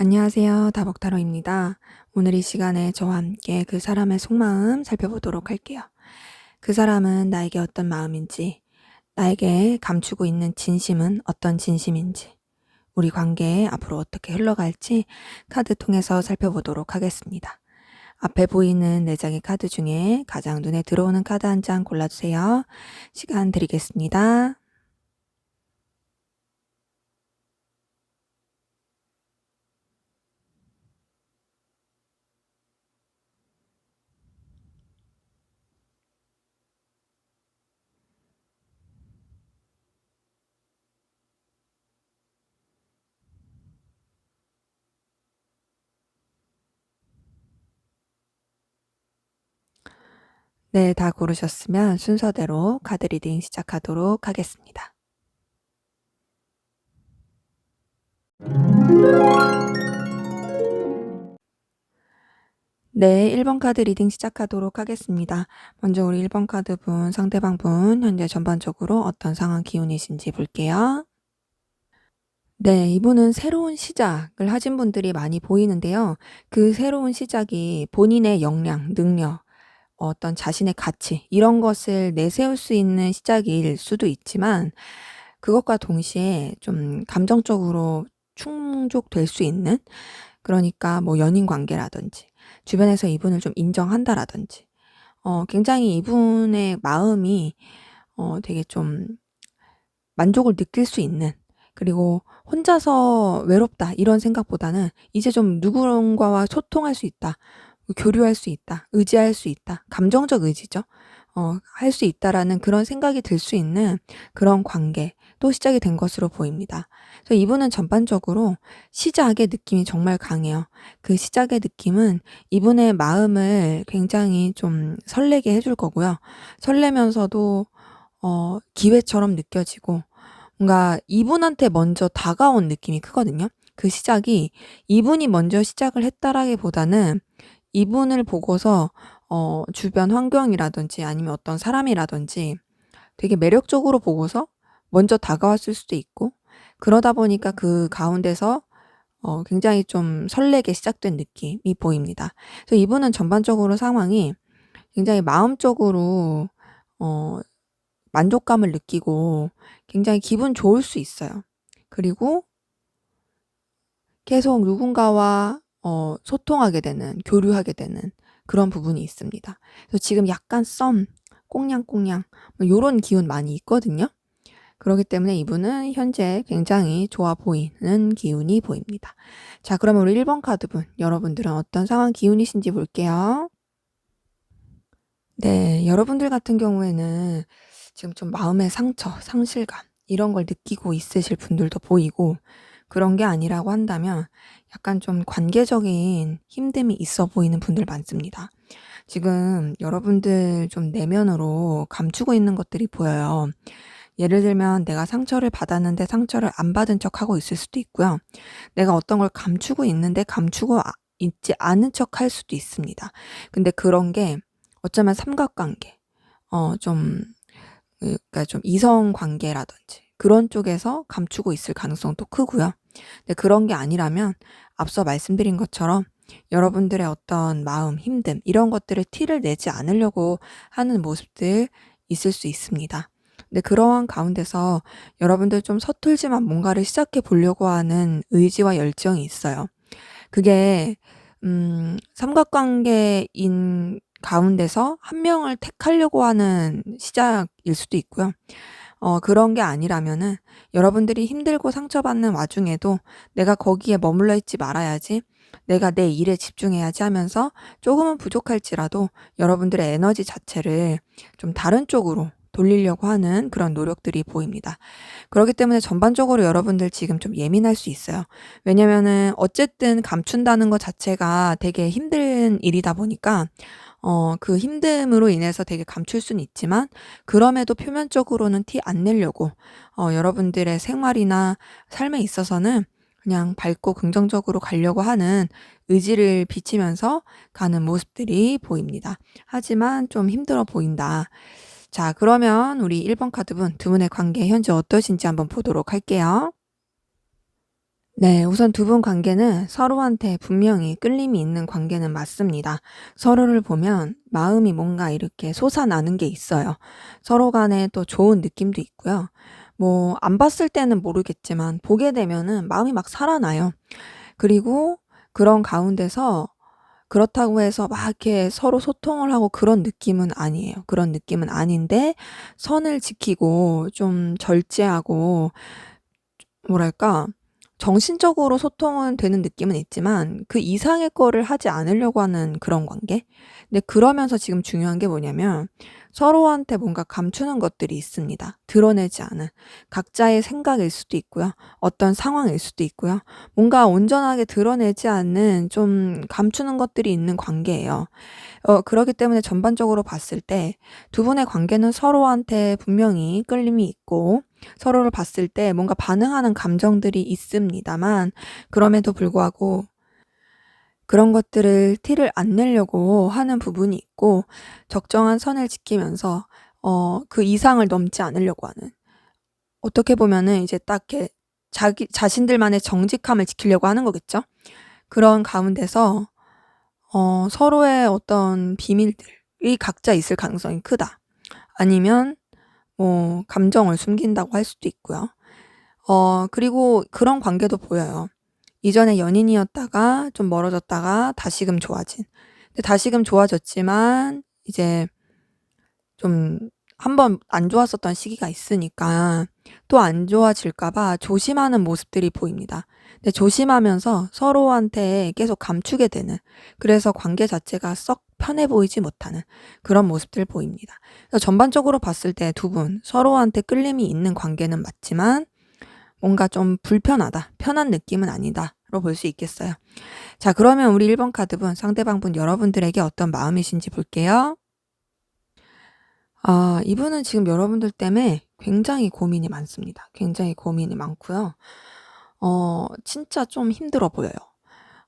안녕하세요. 다복타로입니다. 오늘 이 시간에 저와 함께 그 사람의 속마음 살펴보도록 할게요. 그 사람은 나에게 어떤 마음인지, 나에게 감추고 있는 진심은 어떤 진심인지, 우리 관계에 앞으로 어떻게 흘러갈지 카드 통해서 살펴보도록 하겠습니다. 앞에 보이는 4장의 카드 중에 가장 눈에 들어오는 카드 한 장 골라주세요. 시간 드리겠습니다. 네, 다 고르셨으면 순서대로 카드 리딩 시작하도록 하겠습니다. 네, 1번 카드 리딩 시작하도록 하겠습니다. 먼저 우리 1번 카드 분, 상대방 분, 현재 전반적으로 어떤 상황 기운이신지 볼게요. 네, 이분은 새로운 시작을 하신 분들이 많이 보이는데요. 그 새로운 시작이 본인의 역량, 능력, 어떤 자신의 가치, 이런 것을 내세울 수 있는 시작일 수도 있지만, 그것과 동시에 좀 감정적으로 충족될 수 있는, 그러니까 뭐 연인 관계라든지, 주변에서 이분을 좀 인정한다라든지, 굉장히 이분의 마음이 되게 좀 만족을 느낄 수 있는, 그리고 혼자서 외롭다 이런 생각보다는 이제 좀 누군가와 소통할 수 있다, 교류할 수 있다, 의지할 수 있다, 감정적 의지죠. 할 수 있다라는 그런 생각이 들 수 있는 그런 관계 또 시작이 된 것으로 보입니다. 그래서 이분은 전반적으로 시작의 느낌이 정말 강해요. 그 시작의 느낌은 이분의 마음을 굉장히 좀 설레게 해줄 거고요. 설레면서도 기회처럼 느껴지고, 뭔가 이분한테 먼저 다가온 느낌이 크거든요. 그 시작이 이분이 먼저 시작을 했다라기보다는 이분을 보고서 주변 환경이라든지 아니면 어떤 사람이라든지 되게 매력적으로 보고서 먼저 다가왔을 수도 있고, 그러다 보니까 그 가운데서 굉장히 좀 설레게 시작된 느낌이 보입니다. 그래서 이분은 전반적으로 상황이 굉장히 마음적으로 어 만족감을 느끼고 굉장히 기분 좋을 수 있어요. 그리고 계속 누군가와 소통하게 되는, 교류하게 되는 그런 부분이 있습니다. 그래서 지금 약간 썸, 꽁냥꽁냥 뭐 요런 기운 많이 있거든요. 그렇기 때문에 이분은 현재 굉장히 좋아 보이는 기운이 보입니다. 자, 그러면 우리 1번 카드분, 여러분들은 어떤 상황 기운이신지 볼게요. 네, 여러분들 같은 경우에는 지금 좀 마음의 상처, 상실감 이런 걸 느끼고 있으실 분들도 보이고, 그런 게 아니라고 한다면 약간 좀 관계적인 힘듦이 있어 보이는 분들 많습니다. 지금 여러분들 좀 내면으로 감추고 있는 것들이 보여요. 예를 들면 내가 상처를 받았는데 상처를 안 받은 척하고 있을 수도 있고요. 내가 어떤 걸 감추고 있는데 감추고 있지 않은 척할 수도 있습니다. 근데 그런 게 어쩌면 삼각관계, 좀 그러니까 좀 이성 관계라든지 그런 쪽에서 감추고 있을 가능성도 크고요. 근데 그런 게 아니라면 앞서 말씀드린 것처럼 여러분들의 어떤 마음, 힘듦 이런 것들을 티를 내지 않으려고 하는 모습들 있을 수 있습니다. 근데 그러한 가운데서 여러분들 좀 서툴지만 뭔가를 시작해 보려고 하는 의지와 열정이 있어요. 그게 삼각관계인 가운데서 한 명을 택하려고 하는 시작일 수도 있고요. 그런 게 아니라면은 여러분들이 힘들고 상처받는 와중에도 '내가 거기에 머물러 있지 말아야지. 내가 내 일에 집중해야지.' 하면서 조금은 부족할지라도 여러분들의 에너지 자체를 좀 다른 쪽으로 돌리려고 하는 그런 노력들이 보입니다. 그렇기 때문에 전반적으로 여러분들 지금 좀 예민할 수 있어요. 왜냐면은 어쨌든 감춘다는 것 자체가 되게 힘든 일이다 보니까 그 힘듦으로 인해서 되게 감출 수는 있지만, 그럼에도 표면적으로는 티 안 내려고 여러분들의 생활이나 삶에 있어서는 그냥 밝고 긍정적으로 가려고 하는 의지를 비치면서 가는 모습들이 보입니다. 하지만 좀 힘들어 보인다. 자, 그러면 우리 1번 카드분 두 분의 관계 현재 어떠신지 한번 보도록 할게요. 네, 우선 두 분 관계는 서로한테 분명히 끌림이 있는 관계는 맞습니다. 서로를 보면 마음이 뭔가 이렇게 솟아나는 게 있어요. 서로 간에 또 좋은 느낌도 있고요. 뭐, 안 봤을 때는 모르겠지만, 보게 되면은 마음이 막 살아나요. 그리고 그런 가운데서 그렇다고 해서 막 이렇게 서로 소통을 하고 그런 느낌은 아니에요. 그런 느낌은 아닌데, 선을 지키고 좀 절제하고 뭐랄까 정신적으로 소통은 되는 느낌은 있지만 그 이상의 거를 하지 않으려고 하는 그런 관계? 근데 그러면서 지금 중요한 게 뭐냐면 서로한테 뭔가 감추는 것들이 있습니다. 드러내지 않은 각자의 생각일 수도 있고요. 어떤 상황일 수도 있고요. 뭔가 온전하게 드러내지 않는 좀 감추는 것들이 있는 관계예요. 그렇기 때문에 전반적으로 봤을 때 두 분의 관계는 서로한테 분명히 끌림이 있고 서로를 봤을 때 뭔가 반응하는 감정들이 있습니다만 그럼에도 불구하고 그런 것들을 티를 안 내려고 하는 부분이 있고 적정한 선을 지키면서 그 이상을 넘지 않으려고 하는 어떻게 보면은 이제 딱 이렇게 자신들만의 정직함을 지키려고 하는 거겠죠. 그런 가운데서 서로의 어떤 비밀들이 각자 있을 가능성이 크다. 아니면 뭐 감정을 숨긴다고 할 수도 있고요. 그리고 그런 관계도 보여요. 이전에 연인이었다가 좀 멀어졌다가 다시금 좋아진. 근데 다시금 좋아졌지만 이제 좀 한 번 안 좋았었던 시기가 있으니까 또 안 좋아질까 봐 조심하는 모습들이 보입니다. 근데 조심하면서 서로한테 계속 감추게 되는 그래서 관계 자체가 썩 편해 보이지 못하는 그런 모습들 보입니다. 그래서 전반적으로 봤을 때 두 분 서로한테 끌림이 있는 관계는 맞지만 뭔가 좀 불편하다, 편한 느낌은 아니다로 볼 수 있겠어요. 자, 그러면 우리 1번 카드분, 상대방분 여러분들에게 어떤 마음이신지 볼게요. 이분은 지금 여러분들 때문에 굉장히 고민이 많습니다. 굉장히 고민이 많고요. 진짜 좀 힘들어 보여요.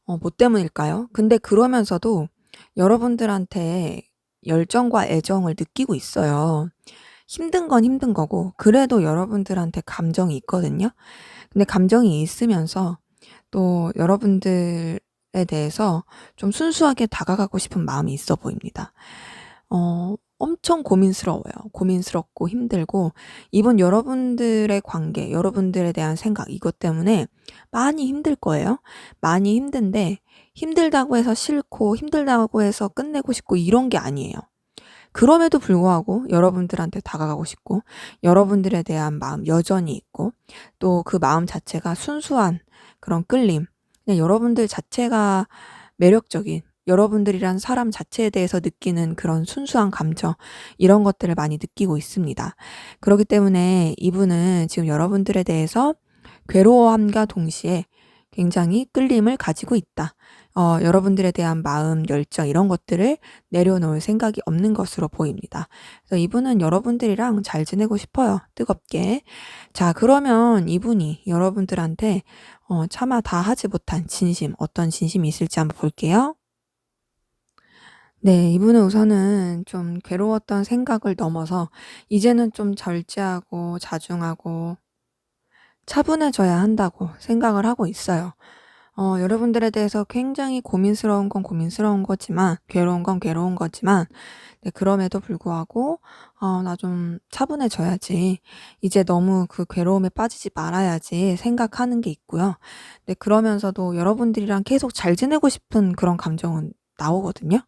뭐 때문일까요? 근데 그러면서도 여러분들한테 열정과 애정을 느끼고 있어요. 힘든 건 힘든 거고 그래도 여러분들한테 감정이 있거든요. 근데 감정이 있으면서 또 여러분들에 대해서 좀 순수하게 다가가고 싶은 마음이 있어 보입니다. 엄청 고민스러워요. 고민스럽고 힘들고 이번 여러분들의 관계, 여러분들에 대한 생각 이것 때문에 많이 힘들 거예요. 많이 힘든데 힘들다고 해서 싫고 힘들다고 해서 끝내고 싶고 이런 게 아니에요. 그럼에도 불구하고 여러분들한테 다가가고 싶고 여러분들에 대한 마음 여전히 있고 또 그 마음 자체가 순수한 그런 끌림 그냥 여러분들 자체가 매력적인 여러분들이란 사람 자체에 대해서 느끼는 그런 순수한 감정 이런 것들을 많이 느끼고 있습니다. 그렇기 때문에 이분은 지금 여러분들에 대해서 괴로워함과 동시에 굉장히 끌림을 가지고 있다. 여러분들에 대한 마음, 열정 이런 것들을 내려놓을 생각이 없는 것으로 보입니다. 그래서 이분은 여러분들이랑 잘 지내고 싶어요. 뜨겁게. 자, 그러면 이분이 여러분들한테 차마 다 하지 못한 진심, 어떤 진심이 있을지 한번 볼게요. 네, 이분은 우선은 좀 괴로웠던 생각을 넘어서 이제는 좀 절제하고 자중하고 차분해져야 한다고 생각을 하고 있어요. 여러분들에 대해서 굉장히 고민스러운 건 고민스러운 거지만, 괴로운 건 괴로운 거지만, 네, 그럼에도 불구하고, 나 좀 차분해져야지. 이제 너무 그 괴로움에 빠지지 말아야지 생각하는 게 있고요. 네, 그러면서도 여러분들이랑 계속 잘 지내고 싶은 그런 감정은 나오거든요.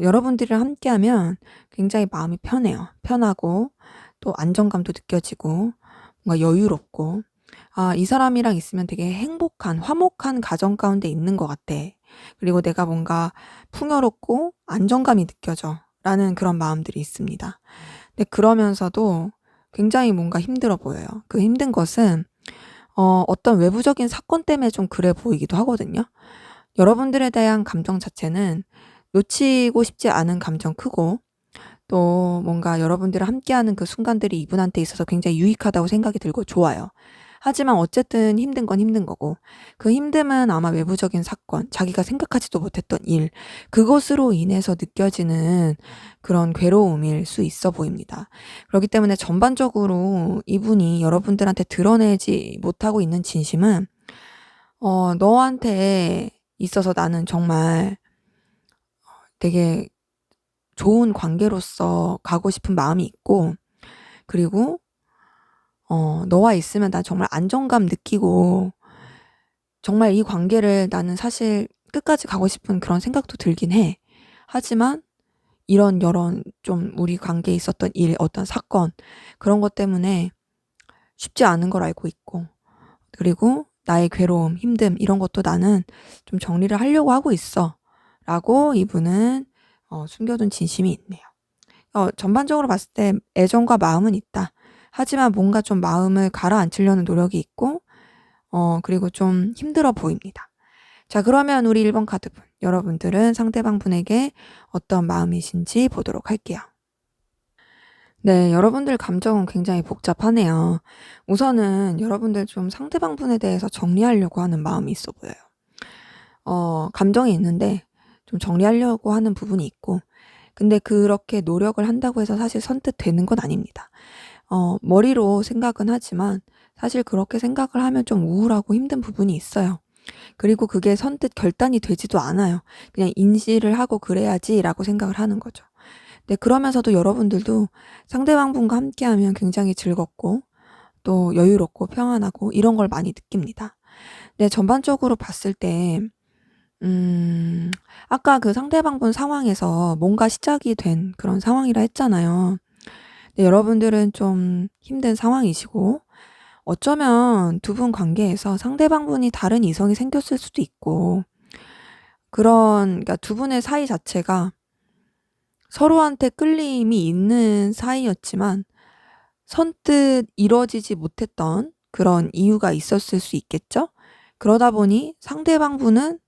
여러분들이랑 함께하면 굉장히 마음이 편해요. 편하고, 또 안정감도 느껴지고, 뭔가 여유롭고, 이 사람이랑 있으면 되게 행복한, 화목한 가정 가운데 있는 것 같아. 그리고 내가 뭔가 풍요롭고 안정감이 느껴져. 라는 그런 마음들이 있습니다. 근데 그러면서도 굉장히 뭔가 힘들어 보여요. 그 힘든 것은, 어떤 외부적인 사건 때문에 좀 그래 보이기도 하거든요. 여러분들에 대한 감정 자체는 놓치고 싶지 않은 감정 크고, 또 뭔가 여러분들과 함께하는 그 순간들이 이분한테 있어서 굉장히 유익하다고 생각이 들고 좋아요. 하지만 어쨌든 힘든 건 힘든 거고 그 힘듦은 아마 외부적인 사건, 자기가 생각하지도 못했던 일, 그것으로 인해서 느껴지는 그런 괴로움일 수 있어 보입니다. 그렇기 때문에 전반적으로 이분이 여러분들한테 드러내지 못하고 있는 진심은 너한테 있어서 나는 정말 되게 좋은 관계로서 가고 싶은 마음이 있고, 그리고 너와 있으면 나 정말 안정감 느끼고, 정말 이 관계를 나는 사실 끝까지 가고 싶은 그런 생각도 들긴 해. 하지만 이런 좀 우리 관계에 있었던 일, 어떤 사건, 그런 것 때문에 쉽지 않은 걸 알고 있고, 그리고 나의 괴로움, 힘듦, 이런 것도 나는 좀 정리를 하려고 하고 있어. 라고 이분은 숨겨둔 진심이 있네요. 전반적으로 봤을 때 애정과 마음은 있다. 하지만 뭔가 좀 마음을 가라앉히려는 노력이 있고, 그리고 좀 힘들어 보입니다. 자, 그러면 우리 1번 카드분, 여러분들은 상대방 분에게 어떤 마음이신지 보도록 할게요. 네, 여러분들 감정은 굉장히 복잡하네요. 우선은 여러분들 좀 상대방 분에 대해서 정리하려고 하는 마음이 있어 보여요. 감정이 있는데 좀 정리하려고 하는 부분이 있고, 근데 그렇게 노력을 한다고 해서 사실 선뜻 되는 건 아닙니다. 머리로 생각은 하지만 사실 그렇게 생각을 하면 좀 우울하고 힘든 부분이 있어요. 그리고 그게 선뜻 결단이 되지도 않아요. 그냥 인지를 하고 그래야지라고 생각을 하는 거죠. 네, 그러면서도 여러분들도 상대방 분과 함께하면 굉장히 즐겁고 또 여유롭고 평안하고 이런 걸 많이 느낍니다. 네, 전반적으로 봤을 때 아까 그 상대방 분 상황에서 뭔가 시작이 된 그런 상황이라 했잖아요. 네, 여러분들은 좀 힘든 상황이시고 어쩌면 두 분 관계에서 상대방 분이 다른 이성이 생겼을 수도 있고 그러니까 두 분의 사이 자체가 서로한테 끌림이 있는 사이였지만 선뜻 이루어지지 못했던 그런 이유가 있었을 수 있겠죠? 그러다 보니 상대방 분은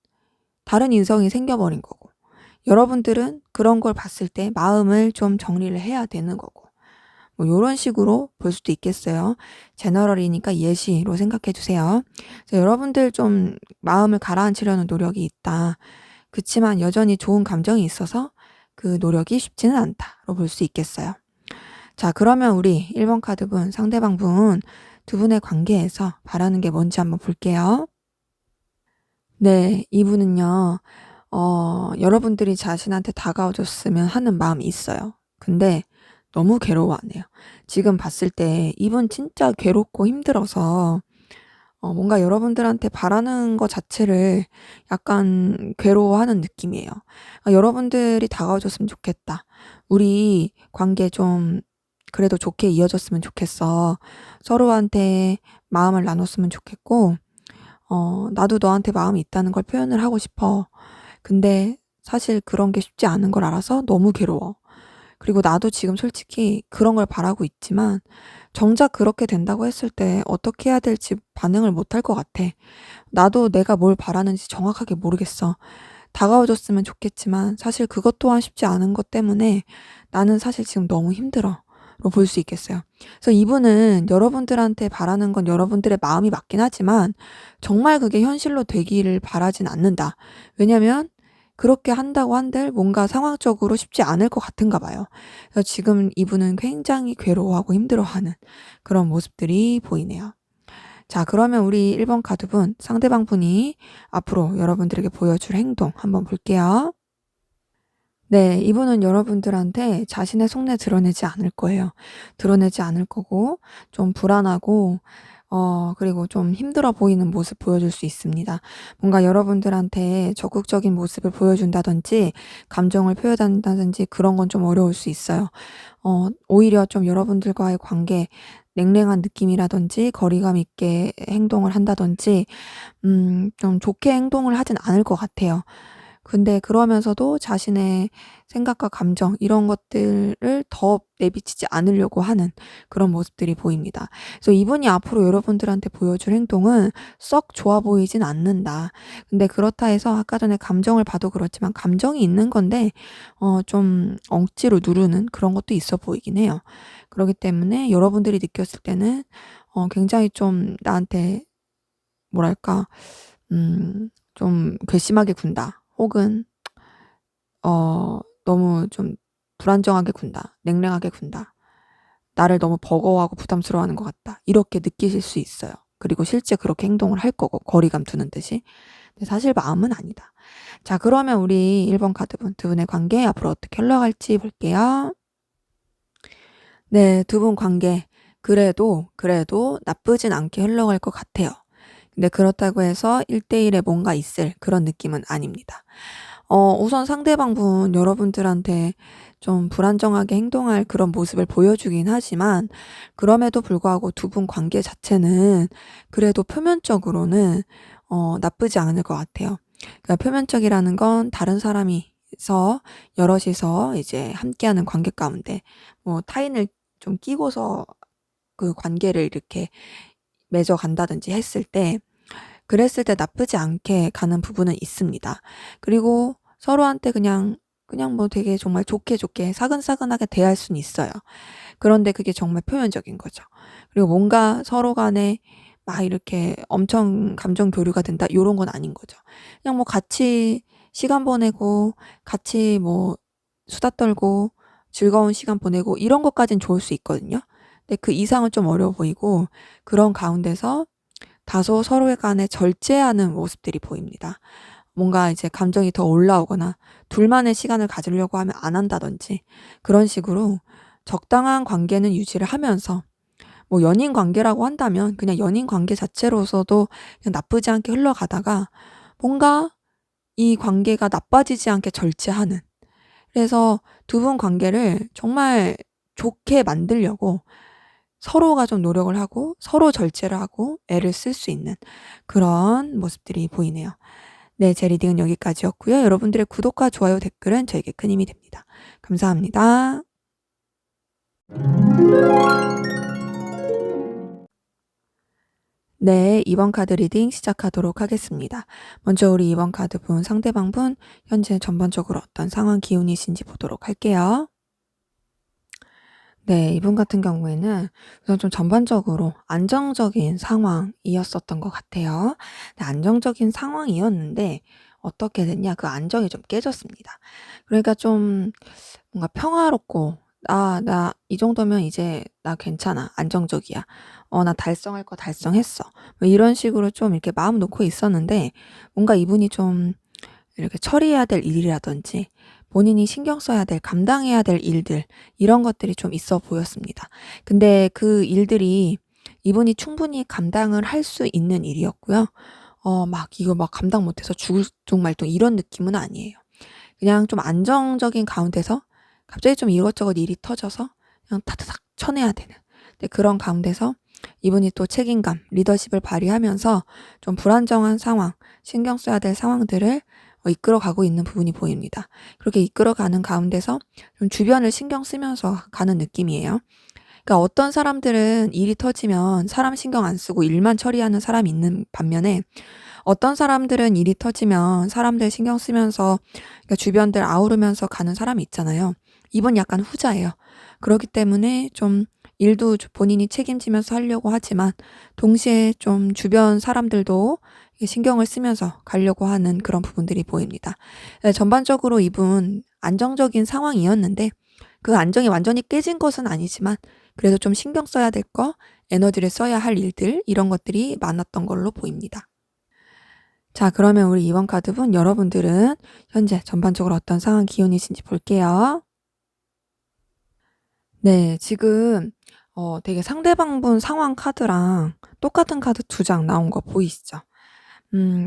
다른 인성이 생겨버린 거고, 여러분들은 그런 걸 봤을 때 마음을 좀 정리를 해야 되는 거고, 뭐 이런 식으로 볼 수도 있겠어요. 제너럴이니까 예시로 생각해 주세요. 여러분들 좀 마음을 가라앉히려는 노력이 있다. 그치만 여전히 좋은 감정이 있어서 그 노력이 쉽지는 않다로 볼 수 있겠어요. 자, 그러면 우리 1번 카드분, 상대방 분 두 분의 관계에서 바라는 게 뭔지 한번 볼게요. 네, 이분은요, 여러분들이 자신한테 다가와줬으면 하는 마음이 있어요. 근데 너무 괴로워하네요. 지금 봤을 때 이분 진짜 괴롭고 힘들어서 뭔가 여러분들한테 바라는 것 자체를 약간 괴로워하는 느낌이에요. 여러분들이 다가와줬으면 좋겠다. 우리 관계 좀 그래도 좋게 이어졌으면 좋겠어. 서로한테 마음을 나눴으면 좋겠고, 나도 너한테 마음이 있다는 걸 표현을 하고 싶어. 근데 사실 그런 게 쉽지 않은 걸 알아서 너무 괴로워. 그리고 나도 지금 솔직히 그런 걸 바라고 있지만 정작 그렇게 된다고 했을 때 어떻게 해야 될지 반응을 못할 것 같아. 나도 내가 뭘 바라는지 정확하게 모르겠어. 다가와줬으면 좋겠지만 사실 그것 또한 쉽지 않은 것 때문에 나는 사실 지금 너무 힘들어. 로 볼 수 있겠어요. 그래서 이분은 여러분들한테 바라는 건 여러분들의 마음이 맞긴 하지만 정말 그게 현실로 되기를 바라진 않는다. 왜냐면 그렇게 한다고 한들 뭔가 상황적으로 쉽지 않을 것 같은가 봐요. 그래서 지금 이분은 굉장히 괴로워하고 힘들어하는 그런 모습들이 보이네요. 자, 그러면 우리 1번 카드분, 상대방 분이 앞으로 여러분들에게 보여줄 행동 한번 볼게요. 네, 이분은 여러분들한테 자신의 속내 드러내지 않을 거예요. 드러내지 않을 거고, 좀 불안하고, 그리고 좀 힘들어 보이는 모습 보여줄 수 있습니다. 뭔가 여러분들한테 적극적인 모습을 보여준다든지, 감정을 표현한다든지 그런 건 좀 어려울 수 있어요. 오히려 좀 여러분들과의 관계, 냉랭한 느낌이라든지, 거리감 있게 행동을 한다든지, 좀 좋게 행동을 하진 않을 것 같아요. 근데 그러면서도 자신의 생각과 감정 이런 것들을 더 내비치지 않으려고 하는 그런 모습들이 보입니다. 그래서 이분이 앞으로 여러분들한테 보여줄 행동은 썩 좋아 보이진 않는다. 근데 그렇다 해서 아까 전에 감정을 봐도 그렇지만 감정이 있는 건데 좀 억지로 누르는 그런 것도 있어 보이긴 해요. 그렇기 때문에 여러분들이 느꼈을 때는 굉장히 좀 나한테 뭐랄까 좀 괘씸하게 군다. 혹은 너무 좀 불안정하게 군다. 냉랭하게 군다. 나를 너무 버거워하고 부담스러워하는 것 같다. 이렇게 느끼실 수 있어요. 그리고 실제 그렇게 행동을 할 거고, 거리감 두는 듯이. 근데 사실 마음은 아니다. 자, 그러면 우리 1번 카드분, 두 분의 관계 앞으로 어떻게 흘러갈지 볼게요. 네, 두 분 관계. 그래도 나쁘진 않게 흘러갈 것 같아요. 근데 그렇다고 해서 1대1에 뭔가 있을 그런 느낌은 아닙니다. 우선 상대방분 여러분들한테 좀 불안정하게 행동할 그런 모습을 보여주긴 하지만, 그럼에도 불구하고 두 분 관계 자체는 그래도 표면적으로는 나쁘지 않을 것 같아요. 그러니까 표면적이라는 건 다른 사람이서 여럿이서 이제 함께하는 관계 가운데 뭐 타인을 좀 끼고서 그 관계를 이렇게 맺어 간다든지 했을 때, 그랬을 때 나쁘지 않게 가는 부분은 있습니다. 그리고 서로한테 그냥 뭐 되게 정말 좋게 사근사근하게 대할 수는 있어요. 그런데 그게 정말 표면적인 거죠. 그리고 뭔가 서로 간에 막 이렇게 엄청 감정 교류가 된다, 요런 건 아닌 거죠. 그냥 뭐 같이 시간 보내고 같이 뭐 수다 떨고 즐거운 시간 보내고 이런 것까진 좋을 수 있거든요. 근데 그 이상은 좀 어려워 보이고, 그런 가운데서 다소 서로의 간에 절제하는 모습들이 보입니다. 뭔가 이제 감정이 더 올라오거나 둘만의 시간을 가지려고 하면 안 한다든지, 그런 식으로 적당한 관계는 유지를 하면서, 뭐 연인 관계라고 한다면 그냥 연인 관계 자체로서도 그냥 나쁘지 않게 흘러가다가 뭔가 이 관계가 나빠지지 않게 절제하는, 그래서 두 분 관계를 정말 좋게 만들려고 서로가 좀 노력을 하고 서로 절제를 하고 애를 쓸 수 있는 그런 모습들이 보이네요. 네, 제 리딩은 여기까지였고요. 여러분들의 구독과 좋아요, 댓글은 저에게 큰 힘이 됩니다. 감사합니다. 네, 2번 카드 리딩 시작하도록 하겠습니다. 먼저 우리 2번 카드분, 상대방분 현재 전반적으로 어떤 상황 기운이신지 보도록 할게요. 네, 이분 같은 경우에는 우선 좀 전반적으로 안정적인 상황이었었던 것 같아요. 네, 안정적인 상황이었는데 어떻게 됐냐? 그 안정이 좀 깨졌습니다. 그러니까 좀 뭔가 평화롭고, 나 이 정도면 이제 나 괜찮아. 안정적이야. 나 달성할 거 달성했어. 뭐 이런 식으로 좀 이렇게 마음 놓고 있었는데, 뭔가 이분이 좀 이렇게 처리해야 될 일이라든지 본인이 신경 써야 될, 감당해야 될 일들, 이런 것들이 좀 있어 보였습니다. 근데 그 일들이 이분이 충분히 감당을 할 수 있는 일이었고요. 이거 막 감당 못해서 죽을 둥말둥 이런 느낌은 아니에요. 그냥 좀 안정적인 가운데서 갑자기 좀 이것저것 일이 터져서 그냥 타다닥 쳐내야 되는, 근데 그런 가운데서 이분이 또 책임감, 리더십을 발휘하면서 좀 불안정한 상황, 신경 써야 될 상황들을 이끌어가고 있는 부분이 보입니다. 그렇게 이끌어가는 가운데서 좀 주변을 신경 쓰면서 가는 느낌이에요. 그러니까 어떤 사람들은 일이 터지면 사람 신경 안 쓰고 일만 처리하는 사람이 있는 반면에, 어떤 사람들은 일이 터지면 사람들 신경 쓰면서 그러니까 주변들 아우르면서 가는 사람이 있잖아요. 이번 약간 후자예요. 그렇기 때문에 좀 일도 본인이 책임지면서 하려고 하지만 동시에 좀 주변 사람들도 신경을 쓰면서 가려고 하는 그런 부분들이 보입니다. 전반적으로 이분 안정적인 상황이었는데 그 안정이 완전히 깨진 것은 아니지만 그래도 좀 신경 써야 될 거, 에너지를 써야 할 일들, 이런 것들이 많았던 걸로 보입니다. 자, 그러면 우리 2번 카드분, 여러분들은 현재 전반적으로 어떤 상황 기운이신지 볼게요. 네, 지금 되게 상대방분 상황 카드랑 똑같은 카드 2장 나온 거 보이시죠?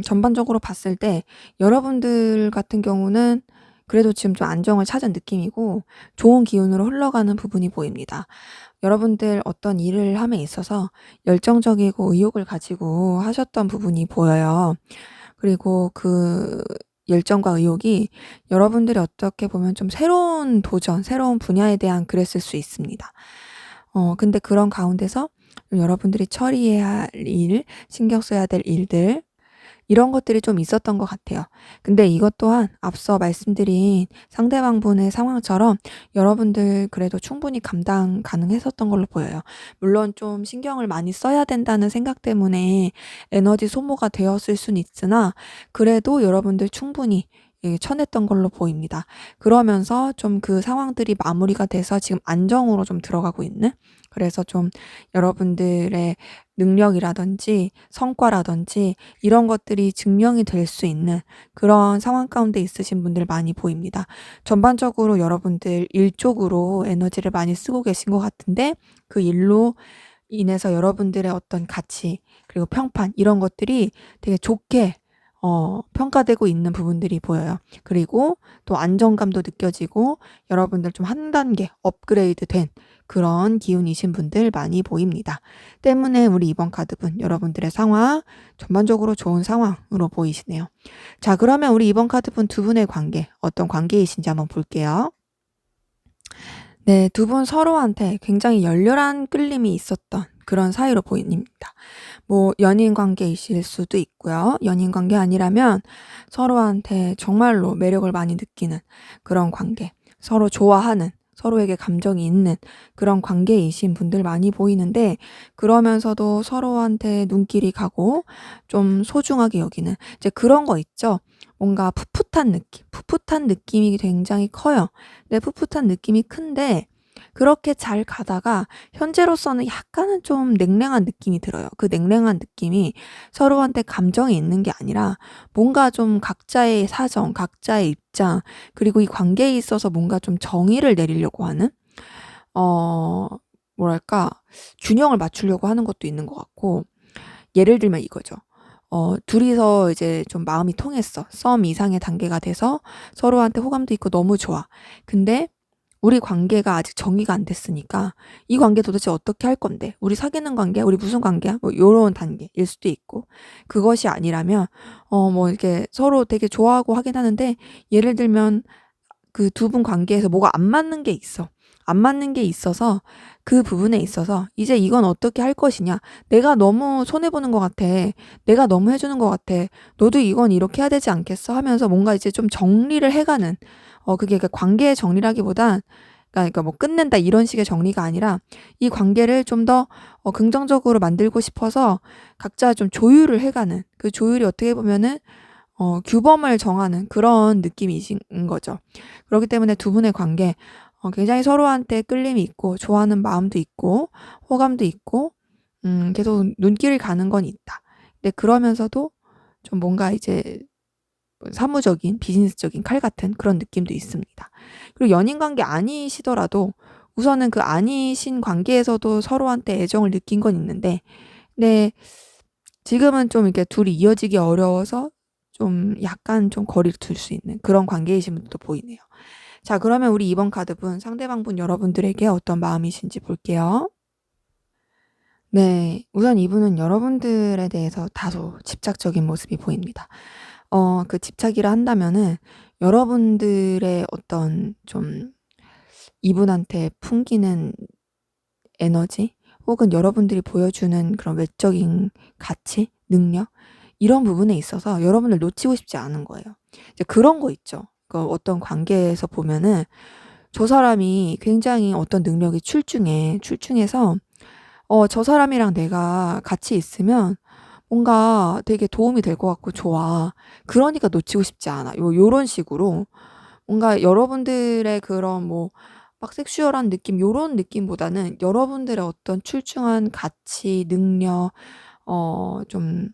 전반적으로 봤을 때 여러분들 같은 경우는 그래도 지금 좀 안정을 찾은 느낌이고 좋은 기운으로 흘러가는 부분이 보입니다. 여러분들 어떤 일을 함에 있어서 열정적이고 의욕을 가지고 하셨던 부분이 보여요. 그리고 그 열정과 의욕이 여러분들이 어떻게 보면 좀 새로운 도전, 새로운 분야에 대한 그랬을 수 있습니다. 근데 그런 가운데서 여러분들이 처리해야 할 일, 신경 써야 될 일들, 이런 것들이 좀 있었던 것 같아요. 근데 이것 또한 앞서 말씀드린 상대방분의 상황처럼 여러분들 그래도 충분히 감당 가능했었던 걸로 보여요. 물론 좀 신경을 많이 써야 된다는 생각 때문에 에너지 소모가 되었을 수는 있으나 그래도 여러분들 충분히 쳐냈던 걸로 보입니다. 그러면서 좀 그 상황들이 마무리가 돼서 지금 안정으로 좀 들어가고 있는, 그래서 좀 여러분들의 능력이라든지 성과라든지 이런 것들이 증명이 될 수 있는 그런 상황 가운데 있으신 분들 많이 보입니다. 전반적으로 여러분들 일 쪽으로 에너지를 많이 쓰고 계신 것 같은데, 그 일로 인해서 여러분들의 어떤 가치 그리고 평판 이런 것들이 되게 좋게 평가되고 있는 부분들이 보여요. 그리고 또 안정감도 느껴지고 여러분들 좀 한 단계 업그레이드 된 그런 기운이신 분들 많이 보입니다. 때문에 우리 이번 카드분 여러분들의 상황 전반적으로 좋은 상황으로 보이시네요. 자, 그러면 우리 이번 카드분 두 분의 관계 어떤 관계이신지 한번 볼게요. 네, 두 분 서로한테 굉장히 열렬한 끌림이 있었던 그런 사이로 보입니다. 뭐 연인 관계이실 수도 있고요. 연인 관계 아니라면 서로한테 정말로 매력을 많이 느끼는 그런 관계, 서로 좋아하는, 서로에게 감정이 있는 그런 관계이신 분들 많이 보이는데, 그러면서도 서로한테 눈길이 가고 좀 소중하게 여기는 이제 그런 거 있죠. 뭔가 풋풋한 느낌이 굉장히 커요. 근데 풋풋한 느낌이 큰데 그렇게 잘 가다가 현재로서는 약간은 좀 냉랭한 느낌이 들어요. 그 냉랭한 느낌이 서로한테 감정이 있는 게 아니라 뭔가 좀 각자의 사정, 각자의 입장, 그리고 이 관계에 있어서 뭔가 좀 정의를 내리려고 하는, 어, 뭐랄까, 균형을 맞추려고 하는 것도 있는 것 같고, 예를 들면 이거죠. 둘이서 이제 좀 마음이 통했어. 썸 이상의 단계가 돼서 서로한테 호감도 있고 너무 좋아. 근데 우리 관계가 아직 정의가 안 됐으니까 이 관계 도대체 어떻게 할 건데? 우리 사귀는 관계야? 우리 무슨 관계야? 뭐 요런 단계일 수도 있고, 그것이 아니라면 뭐 이렇게 서로 되게 좋아하고 하긴 하는데, 예를 들면 그 두 분 관계에서 뭐가 안 맞는 게 있어. 안 맞는 게 있어서 그 부분에 있어서 이제 이건 어떻게 할 것이냐. 내가 너무 손해보는 것 같아. 내가 너무 해주는 것 같아. 너도 이건 이렇게 해야 되지 않겠어? 하면서 뭔가 이제 좀 정리를 해가는, 그게 그 관계의 정리라기보단, 그러니까 뭐 끝낸다 이런 식의 정리가 아니라 이 관계를 좀 더 긍정적으로 만들고 싶어서 각자 좀 조율을 해가는, 그 조율이 어떻게 보면은 규범을 정하는 그런 느낌이신 거죠. 그렇기 때문에 두 분의 관계 굉장히 서로한테 끌림이 있고 좋아하는 마음도 있고 호감도 있고 계속 눈길을 가는 건 있다. 근데 그러면서도 좀 뭔가 이제 사무적인 비즈니스적인 칼 같은 그런 느낌도 있습니다. 그리고 연인 관계 아니시더라도 우선은 그 아니신 관계에서도 서로한테 애정을 느낀 건 있는데, 근데 지금은 좀 이렇게 둘이 이어지기 어려워서 좀 약간 좀 거리를 둘 수 있는 그런 관계이신 분도 보이네요. 자, 그러면 우리 이번 카드분 상대방 분 여러분들에게 어떤 마음이신지 볼게요. 네, 우선 이분은 여러분들에 대해서 다소 집착적인 모습이 보입니다. 그 집착이라 한다면은 여러분들의 어떤 좀 이분한테 풍기는 에너지, 혹은 여러분들이 보여주는 그런 외적인 가치, 능력, 이런 부분에 있어서 여러분을 놓치고 싶지 않은 거예요. 이제 그런 거 있죠. 그 어떤 관계에서 보면은 저 사람이 굉장히 어떤 능력이 출중해서 저 사람이랑 내가 같이 있으면 뭔가 되게 도움이 될 것 같고 좋아. 그러니까 놓치고 싶지 않아. 요런 식으로 뭔가 여러분들의 그런 뭐 막 섹슈얼한 느낌 요런 느낌보다는 여러분들의 어떤 출중한 가치, 능력, 좀